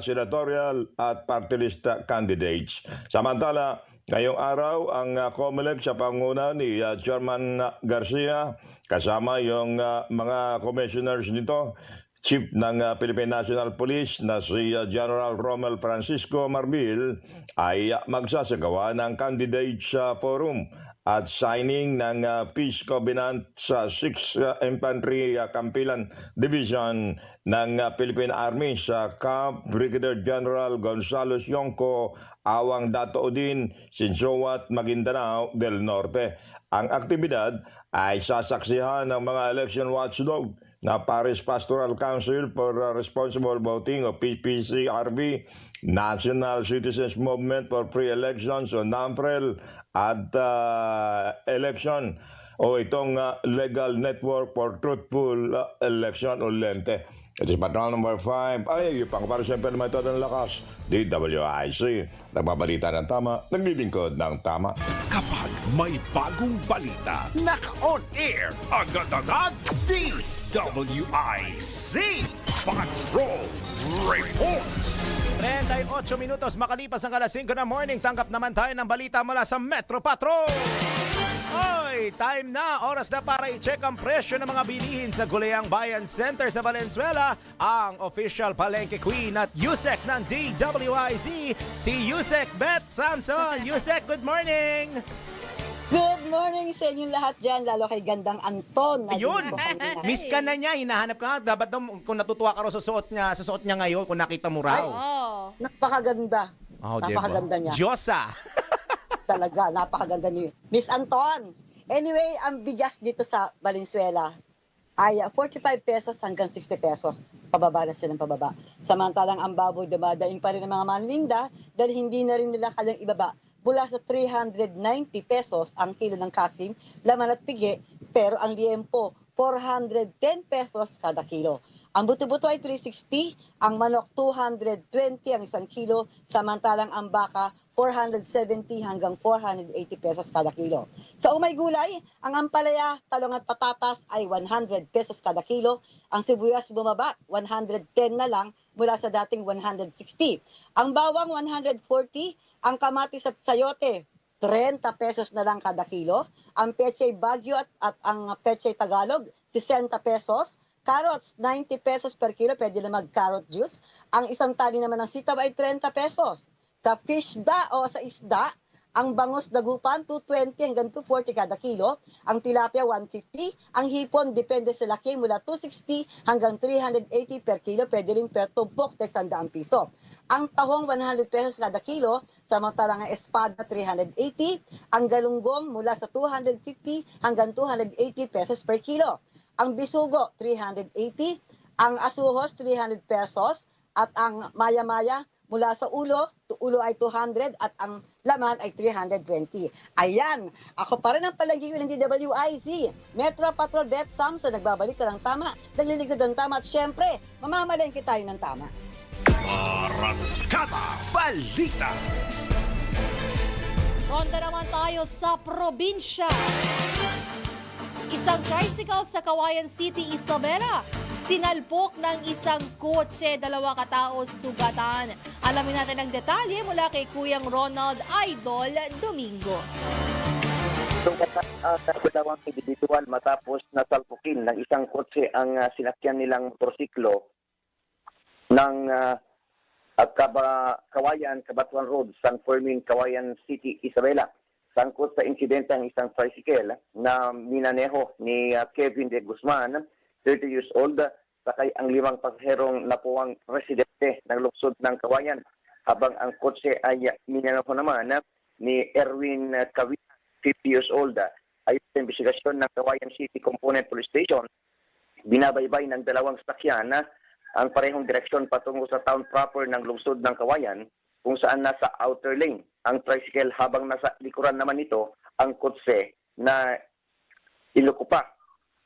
I: senatorial at party list candidates. Samantala, ngayong araw ang COMELEC sa panguna ni Chairman Garcia kasama yung mga commissioners nito, Chief ng Philippine National Police na si General Romel Francisco Marbil ay magsasagawa ng candidates forum at signing ng Peace Covenant sa 6th Infantry Kampilan Division ng Philippine Army sa Camp Brigadier General Gonzalo Yongco, Awang Dato Odin, Sinsoat, Maguindanao del Norte. Ang aktibidad ay sasaksihan ng mga election watchdog na Paris Pastoral Council for Responsible Voting o PPCRB, National Citizens Movement for Free Elections o NAMFREL at election o itong Legal Network for Truthful Election o LENTE. Ito si Patrol number 5. Ay, pang para siyempre naman ito ng lakas. DWIC. Nagbabalita ng tama, naglilingkod ng tama.
A: Kapag may bagong balita, naka-on air, agad-agad, DWIC Patrol Report.
B: 38 minutos makalipas ang alas 5 ng morning, tanggap naman tayo ng balita mula sa Metro Patrol. Hoy, time na, oras na para i-check ang presyo ng mga bilihin sa Guliang Bayan Center sa Valenzuela. Ang official palengke queen at Yusek ng DWIC, si Yusek Beth Samson. Yusek, good morning!
J: Good morning sa inyong lahat dyan, lalo kay Gandang Anton.
B: Ayun, miss ka na niya, hinahanap ka nga. Dapat kung natutuwa ka raw sa suot niya ngayon, kung nakita mo raw.
C: Oh.
J: Napakaganda.
B: Oh,
J: Napakaganda niya.
B: Diyosa!
J: Talaga, napakaganda ni Miss Anton. Anyway, ang bigas dito sa Valenzuela ay 45 pesos hanggang 60 pesos. Pababa na silang pababa. Samantalang ang baboy dumadaing pa rin ng mga maninda dahil hindi na rin nila kayang ibaba. Mula sa 390 pesos ang kilo ng kasim, laman at pigi, pero ang liempo, 410 pesos kada kilo. Ang buto-buto ay 360, ang manok 220 ang isang kilo, samantalang ang baka 470 hanggang 480 pesos kada kilo. Sa umay gulay, ang ampalaya, talong at patatas ay 100 pesos kada kilo. Ang sibuyas bumaba, 110 na lang mula sa dating 160. Ang bawang 140, ang kamatis at sayote 30 pesos na lang kada kilo. Ang pechay Baguio at ang pechay Tagalog 60 pesos. Carrots, 90 pesos per kilo, pwede na mag-carrot juice. Ang isang tali naman ng sitaw ay 30 pesos. Sa fish da o sa isda, Ang bangus dagupan, 220 hanggang 240 kada kilo. Ang tilapia, 150. Ang hipon, depende sa laki, mula 260 hanggang 380 per kilo. Pwede rin per tumpok, 100 piso. Ang tahong, 100 pesos kada kilo. Samantalang ang espada, 380. Ang galunggong, mula sa 250 hanggang 280 pesos per kilo. Ang bisugo, 380. Ang asuhos, 300 pesos. At ang maya-maya, mula sa ulo ay 200 at ang laman ay 320. Ayan, ako pa rin ang palaging ng DWIZ. Metro Patrol Beth Samson, nagbabalik ka ng tama, nagliligod ng tama at syempre, mamamalengke tayo ng tama.
A: Barangkada Balita.
C: Ronda naman tayo sa probinsya. Isang tricycle sa Kawayan City, Isabela. Sinalpok ng isang kotse, 2 katao sugatan. Alamin natin ang detalye mula kay Kuyang Ronald Idol Domingo.
K: Sugatan ang dalawang individual matapos nasalpukin ng isang kotse ang sinakyan nilang motorsiklo ng Kawayan, Cabatuan Road, San Fermin, Kawayan City, Isabela. Sangkot sa insidente ang isang tricycle na minaneho ni Kevin de Guzman, 30 years old, sakay ang 5 pasaherong napuwang residente ng lungsod ng Kawayan. Habang ang kotse ay minaneho naman ni Erwin Cavina, 50 years old. Ayon sa investigasyon ng Kawayan City Component Police Station, binabaybay ng dalawang sasakyan ang parehong direksyon patungo sa town proper ng lungsod ng Kawayan, kung saan nasa outer lane ang tricycle habang nasa likuran naman nito ang kotse na ilukupa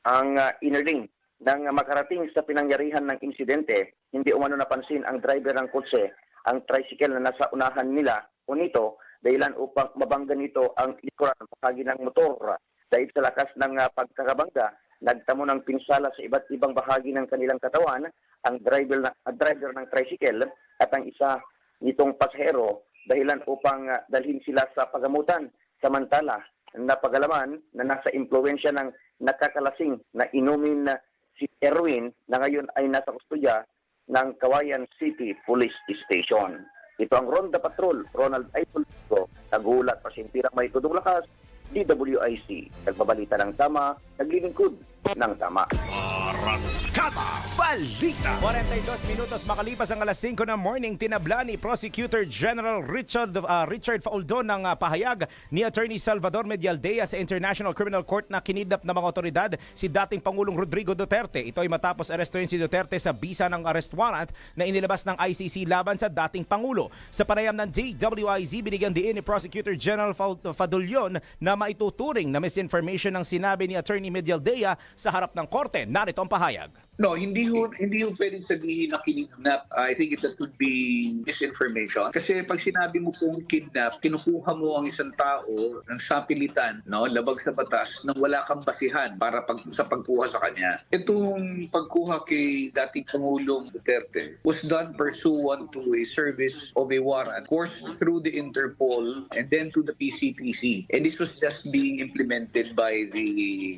K: ang inner lane. Nang makarating sa pinangyarihan ng insidente, hindi umano napansin ang driver ng kotse ang tricycle na nasa unahan nila o nito dahilan upang mabangga nito ang likuran bahagi ng motor. Dahil sa lakas ng pagkakabangga, nagtamo ng pinsala sa iba't ibang bahagi ng kanilang katawan ang driver ng tricycle at ang isa nitong pasahero dahilan upang dalhin sila sa pagamutan. Samantala, napagalaman na nasa impluwensya ng nakakalasing na inumin na si Erwin na ngayon ay nasa kustodya ng Kawayan City Police Station. Ito ang Ronda Patrol, Ronald Idol Domingo, nagulat pa sintirang may tudong lakas, DWIC, nagbabalita ng tama, naglilingkod ng tama.
A: Barangkada Balita.
B: 42 minutos makalipas ang alas 5 ng morning, tinabla ni Prosecutor General Richard Fauldo ng pahayag ni Attorney Salvador Medialdea sa International Criminal Court na kinidnap ng mga otoridad si dating Pangulong Rodrigo Duterte. Ito ay matapos arestuhin si Duterte sa bisa ng arrest warrant na inilabas ng ICC laban sa dating Pangulo. Sa panayam ng DWIZ, binigyan diin ni Prosecutor General Fadulion na maituturing na misinformation ng sinabi ni Attorney Medialdea sa harap ng korte. Narito ang pahayag.
L: No, hindi ho pwedeng sabihin na kidnap. I think that would be misinformation. Kasi pag sinabi mo pong kidnap, kinukuha mo ang isang tao ng sapilitan, no, labag sa batas, nang wala kang basihan para sa pagkuha sa kanya. Itong pagkuha kay dating Pangulong Duterte was done pursuant to a service of a warrant, coursed through the Interpol and then to the PCPC. And this was just being implemented by the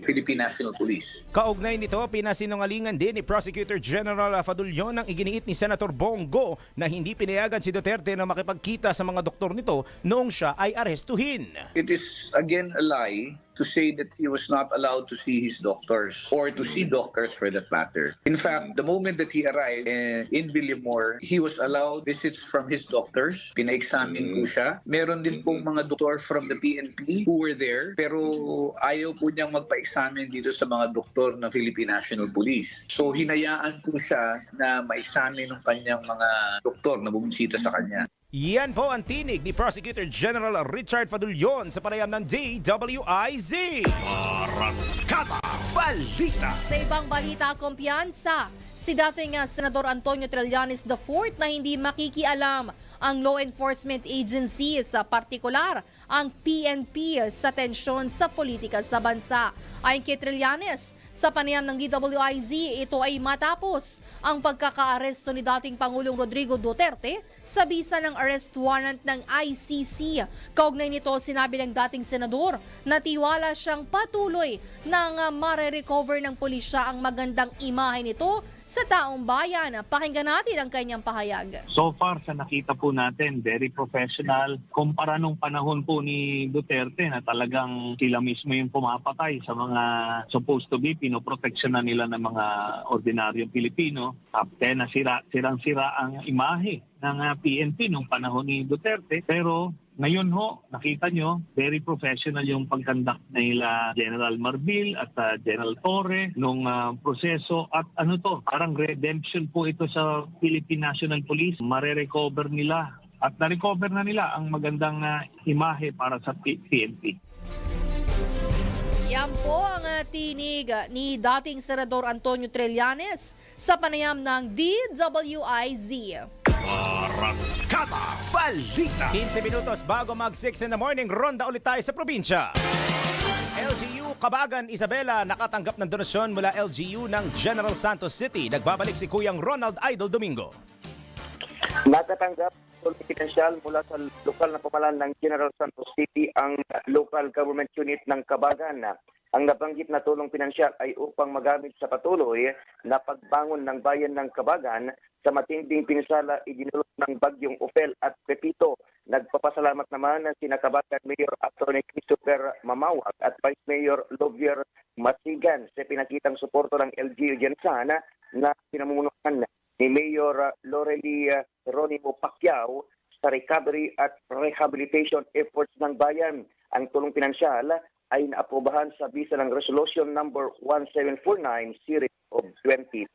L: Philippine National Police.
B: Kaugnay nito, pinasinungalingan din ni Prosecutor General Fadulion ang iginiit ni Senator Bongo na hindi pinayagan si Duterte na makipagkita sa mga doktor nito noong siya ay arestuhin.
L: It is again a lie to say that he was not allowed to see his doctors or to see doctors for that matter. In fact, the moment that he arrived in Villamor, he was allowed visits from his doctors. Pina-examine po siya. Meron din pong mga doktor from the PNP who were there, pero ayaw po niyang magpa-examine dito sa mga doktor ng Philippine National Police. So hinayaan po siya na ma-examine ng kanyang mga doktor na bumisita sa kanya.
B: Yan po ang tinig ni Prosecutor General Richard Fadulion sa panayam ng DWIZ.
A: Barangkada Balita.
C: Sa ibang balita, kumpiyansa si dating Senador Antonio Trillanes IV na hindi makikialam ang law enforcement agencies, sa partikular ang PNP, sa tensyon sa politika sa bansa. Ayon kay Trillanes, sa panayam ng DWIZ, ito ay matapos ang pagkakaaresto ni dating Pangulong Rodrigo Duterte sa bisa ng arrest warrant ng ICC. Kaugnay nito, sinabi ng dating senador na tiwala siyang patuloy nang mare-recover ng pulisya ang magandang imahe nito sa taong bayan. Pakinggan natin ang kanyang pahayag.
M: So far sa nakita po natin, very professional. Kumpara nung panahon po ni Duterte na talagang sila mismo yung pumapatay sa mga supposed to be pinoproteksyonan nila ng mga ordinaryong Pilipino. Tapos sirang-sira ang imahe ng PNP nung panahon ni Duterte. Pero ngayon ho, nakita nyo, very professional yung pagkandak nila General Marbil at General Torre nung proseso. At parang redemption po ito sa Philippine National Police. Mare-recover nila at na-recover na nila ang magandang imahe para sa PNP.
C: Yan po ang tinig ni dating Senador Antonio Trillanes sa panayam ng DWIZ.
A: Arangkada Balita.
B: 15 minutos bago mag 6 in the morning, ronda ulit tayo sa probinsya. LGU Kabagan Isabela nakatanggap ng donasyon mula LGU ng General Santos City. Nagbabalik si Kuyang Ronald Idol Domingo.
K: Nakatanggap pinansyal mula sa lokal na pamahalaan ng General Santos City ang local government unit ng Kabagan. Ang nabanggit na tulong pinansyal ay upang magamit sa patuloy na pagbangon ng bayan ng Kabagan sa matinding pinsala idinulot ng bagyong Ophel at Pepito. Nagpapasalamat naman sina Kabagan Mayor Atty. Christopher Mamawag at Vice Mayor Lovier Masigan sa pinakitang suporto ng LGU Jensan na pinamumunuan ni Mayor Lorely Ronimo Pacquiao sa recovery at rehabilitation efforts ng bayan. Ang tulong pinansyal ay naaprobahan sa bisa ng Resolution number 1749 Series of 2024.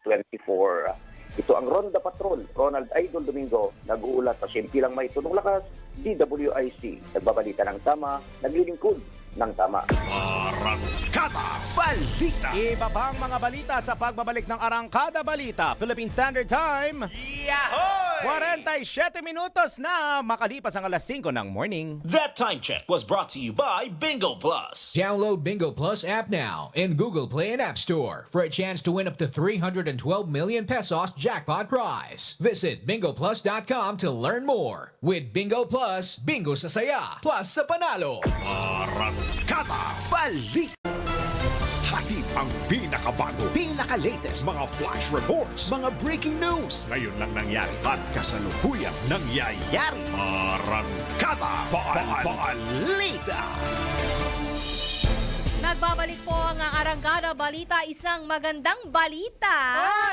K: Ito ang Ronda Patrol, Ronald Idol Domingo, nag-uulat sa Simpilang May Tunong Lakas, DWIC. Nagbabalita ng tama, naglilingkod ng tama.
A: Arangkada Balita.
B: Iba pang mga balita sa pagbabalik ng Arangkada Balita. Philippine Standard Time.
A: Yahoy!
B: 47 minutos na makalipas ang alas 5 ng morning.
F: That time check was brought to you by Bingo Plus.
G: Download Bingo Plus app now in Google Play and App Store for a chance to win up to 312 million pesos jackpot prize. Visit bingoplus.com to learn more. With Bingo Plus, bingo sa saya, plus sa panalo.
A: Arangkada Balita. Hatid ang pinakabago, pinaka-latest, mga flash reports, mga breaking news. Ngayon lang nangyari at kasalukuyang nangyayari. Arangkada Balita.
C: Nagbabalik po ang Arangkada Balita, isang magandang balita.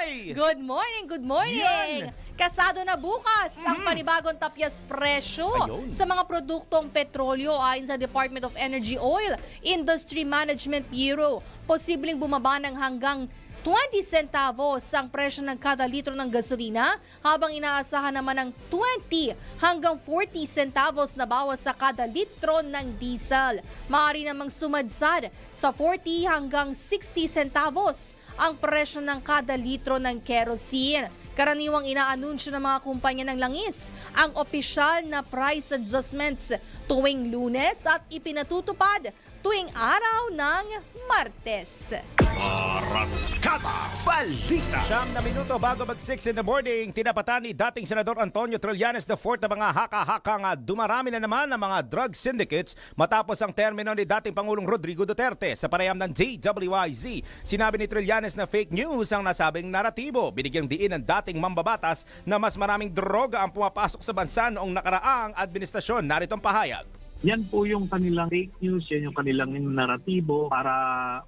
B: Ay!
C: Good morning, good morning.
B: Yan.
C: Kasado na bukas ang panibagong tapyas presyo sa mga produktong petrolyo ayon sa Department of Energy Oil Industry Management Bureau. Posibleng bumaba ng hanggang 20 centavos ang presyo ng kada litro ng gasolina habang inaasahan naman ng 20 hanggang 40 centavos na bawas sa kada litro ng diesel. Maaari namang sumadsad sa 40 hanggang 60 centavos ang presyo ng kada litro ng kerosene. Karaniwang inaanunsyo ng mga kumpanya ng langis ang opisyal na price adjustments tuwing Lunes at ipinatutupad tuwing araw ng Martes.
A: Arangkada Balita.
B: 9 na minuto bago mag 6 in the morning, tinapatan ni dating Senador Antonio Trillanes IV na mga haka-hakang dumarami na naman ang mga drug syndicates matapos ang termino ni dating Pangulong Rodrigo Duterte. Sa panayam ng DWIZ, sinabi ni Trillanes na fake news ang nasabing naratibo. Binigyang diin ng dating mambabatas na mas maraming droga ang pumapasok sa bansa noong nakaraang administrasyon. Narito ang pahayag.
M: Yan po yung kanilang fake news, yan yung kanilang naratibo para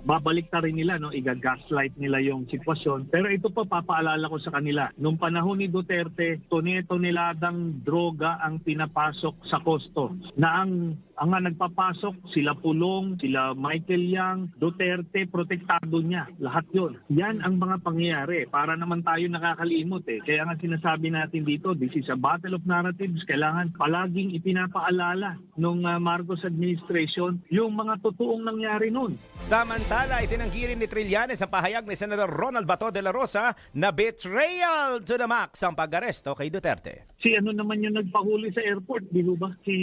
M: babalik na rin nila, i-gaslight nila yung sitwasyon. Pero ito pa papaalala ko sa kanila. Nung panahon ni Duterte, toneladang droga ang pinapasok sa kosto. Na ang nagpapasok, sila Pulong, sila Michael Yang, Duterte, protektado niya. Lahat yon. Yan ang mga pangyayari. Para naman tayo nakakalimot eh. Kaya nga sinasabi natin dito, this is a battle of narratives. Kailangan palaging ipinapaalala nung Marcos administration yung mga totoong nangyari nun.
B: Samantala, itinanggi rin ni Trillanes ang pahayag ni Senador Ronald Bato de la Rosa na betrayal to the max ang pag-aresto kay Duterte.
M: Si naman yung nagpahuli sa airport, di ba? Si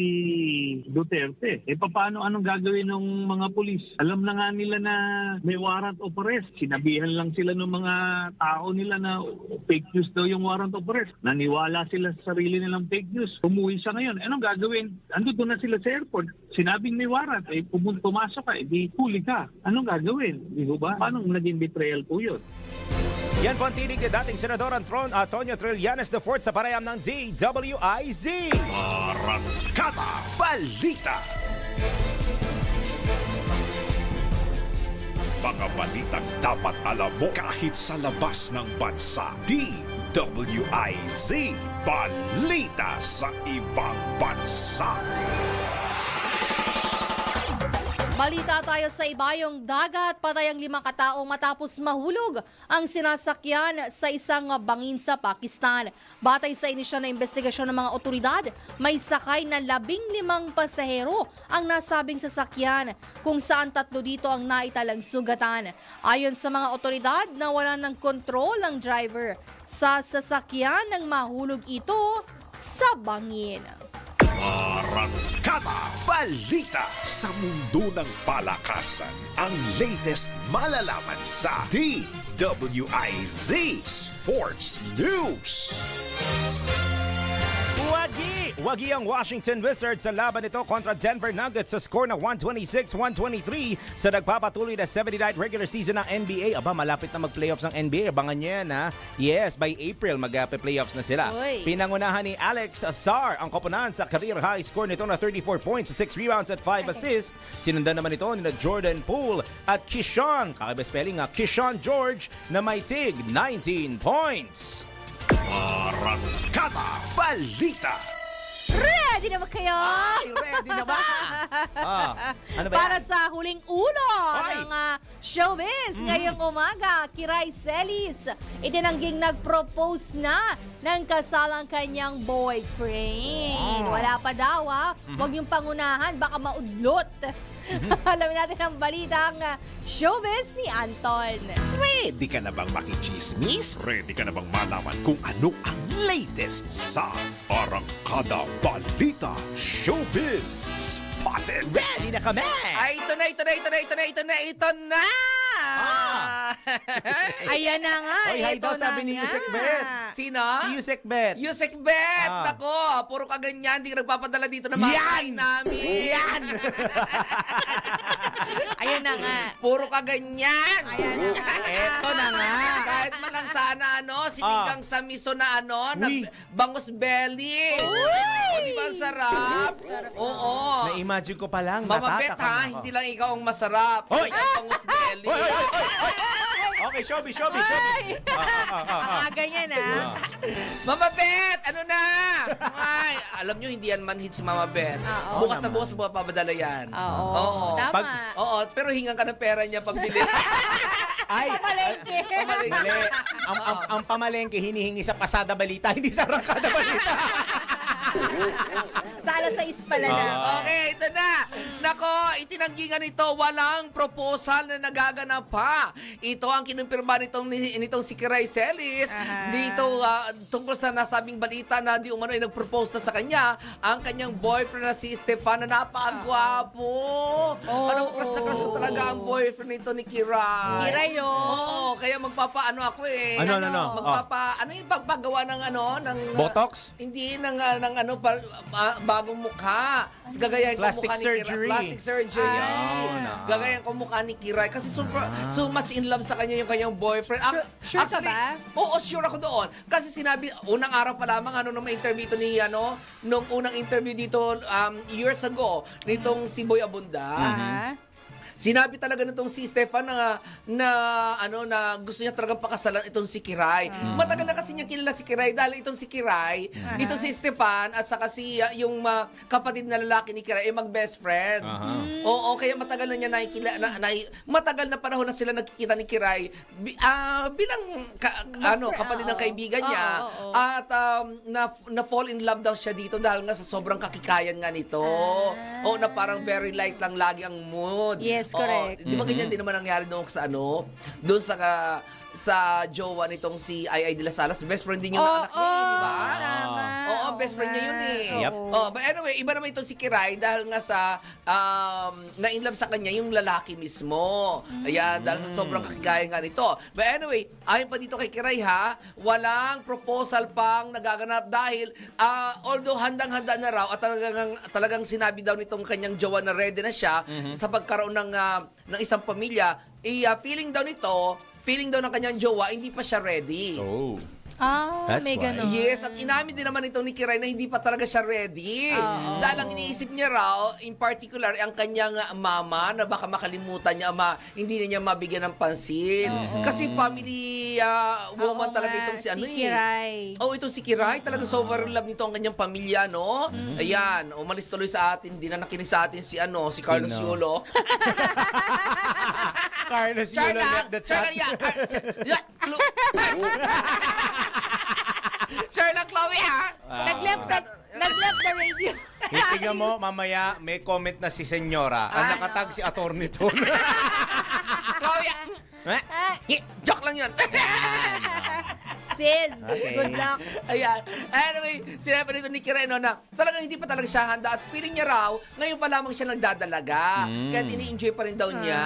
M: Duterte. Paano anong gagawin ng mga pulis? Alam na nga nila na may warrant of arrest. Sinabihan lang sila ng mga tao nila na fake news daw yung warrant of arrest. Naniwala sila sa sarili nilang fake news. Umuwi siya ngayon. Anong gagawin? Andito na sila sa airport. Sinabing may warrant. Pumasok ka. Di huli ka. Anong gagawin? Di ba? Paano naging betrayal po yun?
B: Yan po ang tinig ni dating Senador Antonio Trillanes IV sa pareham ng DWIZ.
A: Arangkada Balita. Mga balitang dapat alam mo kahit sa labas ng bansa. DWIZ. Balita sa ibang bansa.
C: Balita tayo sa ibayong dagat, patay ang 5 katao matapos mahulog ang sinasakyan sa isang bangin sa Pakistan. Batay sa inisyal na investigasyon ng mga otoridad, may sakay na 15 pasahero ang nasabing sasakyan, kung saan 3 dito ang naitalang sugatan. Ayon sa mga otoridad, nawalan ng kontrol ang driver sa sasakyan nang mahulog ito sa bangin.
A: Arangkada Balita sa mundo ng palakasan. Ang latest malalaman sa DWIZ Sports News.
B: Wagi ang Washington Wizards sa laban nito kontra Denver Nuggets sa score na 126-123 sa nagpapatuloy na 79th regular season ng NBA. Aba, malapit na mag-playoffs ng NBA. Abangan niyo yan, ha? Yes, by April mag-playoffs na sila.
C: Uy.
B: Pinangunahan ni Alex Sarr ang koponan sa career high score nito na 34 points, 6 rebounds at 5 assists. Sinundan naman ito ni Jordan Poole at Keyshawn, kakaiba spelling nga, Keyshawn George na may tig 19 points.
A: Arangkada Balita.
C: Ready na ba kayo?
B: Ay, ready na ba? Ano ba
C: Para
B: yan?
C: sa huling ulo
B: Ay!
C: ng showbiz ngayong umaga, Kiray Celis itinangging nag-propose na ng kasalang kanyang boyfriend. Wala pa daw, ha? Huwag yung pangunahan, baka maudlot. Alamin natin ang balitang showbiz ni Anton.
A: Ready ka na bang makichismis? Ready ka na bang malaman kung ano ang latest sa Arangkada Balita Showbiz Spotted?
B: Ready na kami!
D: Ay, ito na!
C: Ayan na nga.
B: Oy, hi
C: ito
B: daw
C: na
B: sabi ni
C: nga.
B: Yusek Bet.
D: Sino?
B: Si Yusek Bet.
D: Yusek Bet!
B: Ah.
D: Nako, puro ka ganyan. Hindi ka nagpapadala dito na mga kain namin.
B: Yan!
C: Ayan na nga.
D: Puro ka ganyan.
C: Ayan na nga.
B: Eto na nga.
D: Kahit man lang sana sinigang sa miso na na
B: Uy.
D: bangus belly. O, di ba ang sarap? Oo.
B: Na-imagine ko pa lang.
D: Mama Bet
B: natatakam
D: ha,
B: ako.
D: hindi lang ikaw ang masarap.
B: Hoy!
D: Ang bangus belly.
B: Hoy, hoy, hoy, hoy, hoy! Okay, showbiz.
C: Ang ganyan, ha?
D: Mama Bet, ano na? Ay, alam nyo, hindi yan manhid si Mama Bet.
C: Oo.
D: Bukas na bukas mapapadala yan.
C: Oo. Tama.
D: Oo, pero hingan ka ng pera niya pambili.
B: Ay,
C: Pamalengke.
B: mali. Ang pamalengke hinihingi sa pasada balita, hindi sa rangkada balita.
C: Sala sa ispala na.
D: Okay, ito na. Nako, itinanggi nga nito, walang proposal na nagaganap pa. Ito ang kinumpirma nitong si Kiray Celis. Dito, tungkol sa nasabing balita na di umano ay nag-propose na sa kanya ang kanyang boyfriend na si Stefan na napakagwapo. Ano, crush na crush ko talaga ang boyfriend nito ni Kiray.
C: Kiray,
D: Oo, kaya magpapaano ako eh.
B: Ano?
D: Ano yung pagpagawa ng
B: Botox?
D: Hindi, bagong mukha. Tapos gagayahin ko
B: Plastic
D: mukha ni
B: surgery.
D: Kiray. Plastic surgery.
B: Ayun,
D: Gagayahin ko mukha ni Kiray. Kasi so much in love sa kanya yung kanyang boyfriend.
C: Sure ka ba?
D: Oo, sure ako doon. Kasi sinabi, unang araw pa lamang, nung may interview ito nung unang interview dito years ago, nitong si Boy Abunda. Sinabi talaga nitong si Stefan na gusto niya talagang pakasalan itong si Kiray. Matagal na kasi niya kilala si Kiray dahil itong si Kiray, ito si Stefan at saka si yung kapatid na lalaki ni Kiray ay mag-best friend. Oo, kaya matagal na niya matagal na panahon na sila nagkikita ni Kiray bilang kapatid ng kaibigan niya. At na fall in love daw siya dito dahil nga sa sobrang kakikayan nga nito. Oo, na parang very light lang lagi ang mood.
C: Yes, correct.
D: Di ba ganyan din naman nangyari doon doon sa jowa nitong si Ay de las Salas. Best friend din yung anak niya, di ba?
C: Tama.
D: Oo, best friend niya yun eh.
B: Yep.
D: But anyway, iba naman itong si Kiray dahil nga sa na-inlove sa kanya yung lalaki mismo. Ayan, dahil sa sobrang kakigaya nga nito. But anyway, ayon pa dito kay Kiray walang proposal pang nagaganap dahil although handang-handa na raw at talagang sinabi daw nitong kanyang jowa na ready na siya sa pagkaroon ng isang pamilya, feeling daw nito feeling daw ng kanyang jowa, hindi pa siya ready.
B: Oh.
C: Ah, may
B: why.
C: ganun.
D: Yes, at inamin din naman itong ni Kiray na hindi pa talaga siya ready.
C: Oo.
D: Dahil ang iniisip niya raw, in particular, ang kanyang mama na baka makalimutan niya, hindi na niya mabigyan ng pansin. Kasi family woman
C: Oo
D: talaga
C: nga,
D: itong si ano
C: si Kiray.
D: Oh, itong si Kiray. Talaga sober love nito ang kanyang pamilya, no? Ayan, umalis tuloy sa atin. Hindi na nakinig sa atin si Carlos
B: Sino?
D: Yulo.
B: Carlos Yulo left the chat.
D: Sure lang, Chloe, ha?
C: Nag-left the radio.
B: Tingnan mo, mamaya may comment na si Senyora. Ang nakatag si Atty. Tony.
D: Chloe, joke lang yun.
C: Sis,
B: Okay.
C: good luck.
D: Ayan. Anyway, sinabi nito ni Kireno na talagang hindi pa talaga siya handa at feeling niya raw, ngayon pa lamang siya nagdadalaga. Kaya ini-enjoy pa rin daw niya.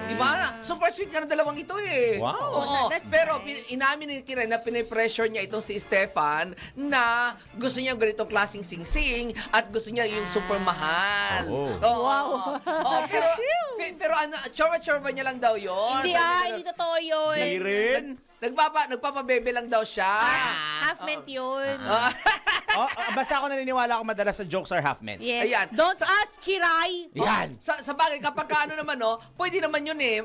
D: Di ba? Super sweet nga na dalawang ito eh.
B: Wow.
D: Oo.
C: That's
D: Pero
C: nice.
D: inamin ni Kireno na pinipressure niya itong si Stefan na gusto niya ganitong klaseng sing-sing at gusto niya yung super mahal.
B: Oh.
D: Oo.
C: Wow.
D: Oo, pero ano, chorba niya lang daw yun.
C: Hindi hindi totoo yun.
B: Hindi rin.
D: Nagpapabebe lang daw siya.
C: Half meant yun.
B: Basta ako naniniwala ako madalas sa jokes are half meant.
C: Yes.
D: Ayan.
C: Don't ask Kiray.
B: Yan.
D: Sa bagay, kapag ano naman, no, pwede naman yun eh.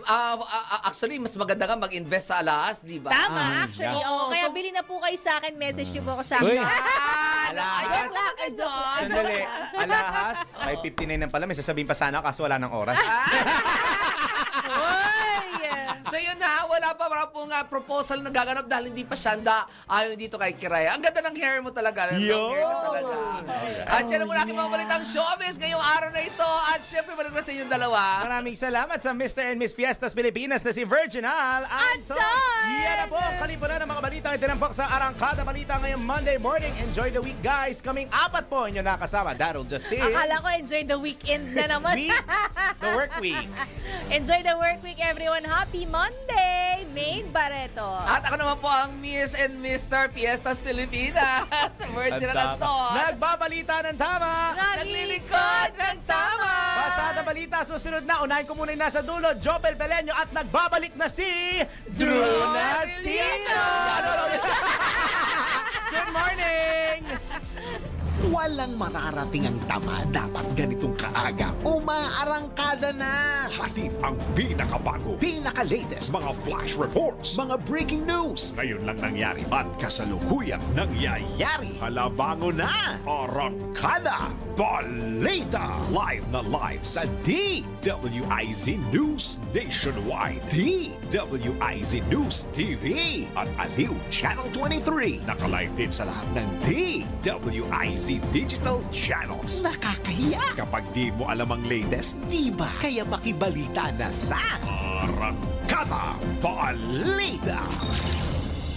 D: Actually, mas maganda ka mag-invest sa alahas, di ba?
C: Tama, actually.
D: yeah.
C: Oo, kaya
D: So-
C: bili na po kayo sa akin. Message niyo po ako sa
B: Uy.
C: akin.
B: Alahas.
D: Ayun lang, John.
B: Sandali. Alahas. May 59 ng pala. May sasabihin pa sana kaso wala ng oras.
D: So yun na, wala pa pong proposal na gaganap dahil hindi pa siya ayon dito kay Kiray. Ang ganda ng hair mo talaga.
B: Yo!
D: At yan ang muna aking mga balitang showbiz ngayong araw na ito. At syempre, balik na sa inyong dalawa.
B: Maraming salamat sa Mr. and Miss Fiestas Pilipinas na si Virginal Anton. Yan na po ang kalipunan ng mga balita itinampok sa Arangkada Balita ngayong Monday morning. Enjoy the week, guys. Kaming apat po inyo nakasama. Darryl Justin.
C: Akala ko enjoy the weekend na naman.
B: The work week.
C: Enjoy the work week, everyone. Happy Monday, Maine Barreto.
D: At ako naman po ang Miss and Mr. Fiestas Pilipinas. Virginal Anton.
B: Nagbabalita ng tama.
D: Naglilingkod ng tama.
B: Pasada balita, susunod na. Unahin ko muna yung nasa dulo, Jopel Peleño. At nagbabalik na si Drew Nasino. Good morning!
A: Walang mararating ang tama, dapat ganitong kaaga. Umaarangkada na! Hatid ang pinakabago, pinaka-latest, mga flash reports, mga breaking news. Ngayon lang nangyari at kasalukuyang nangyayari. Halabango na! Arangkada Balita! Live na live sa DWIZ News Nationwide, DWIZ News TV at Aliw Channel 23. Naka-live din sa lahat ng DWIZ digital channels. Nakakahiya kapag di mo alam ang latest, di ba? Kaya makibalita na sa Arangkada Balita.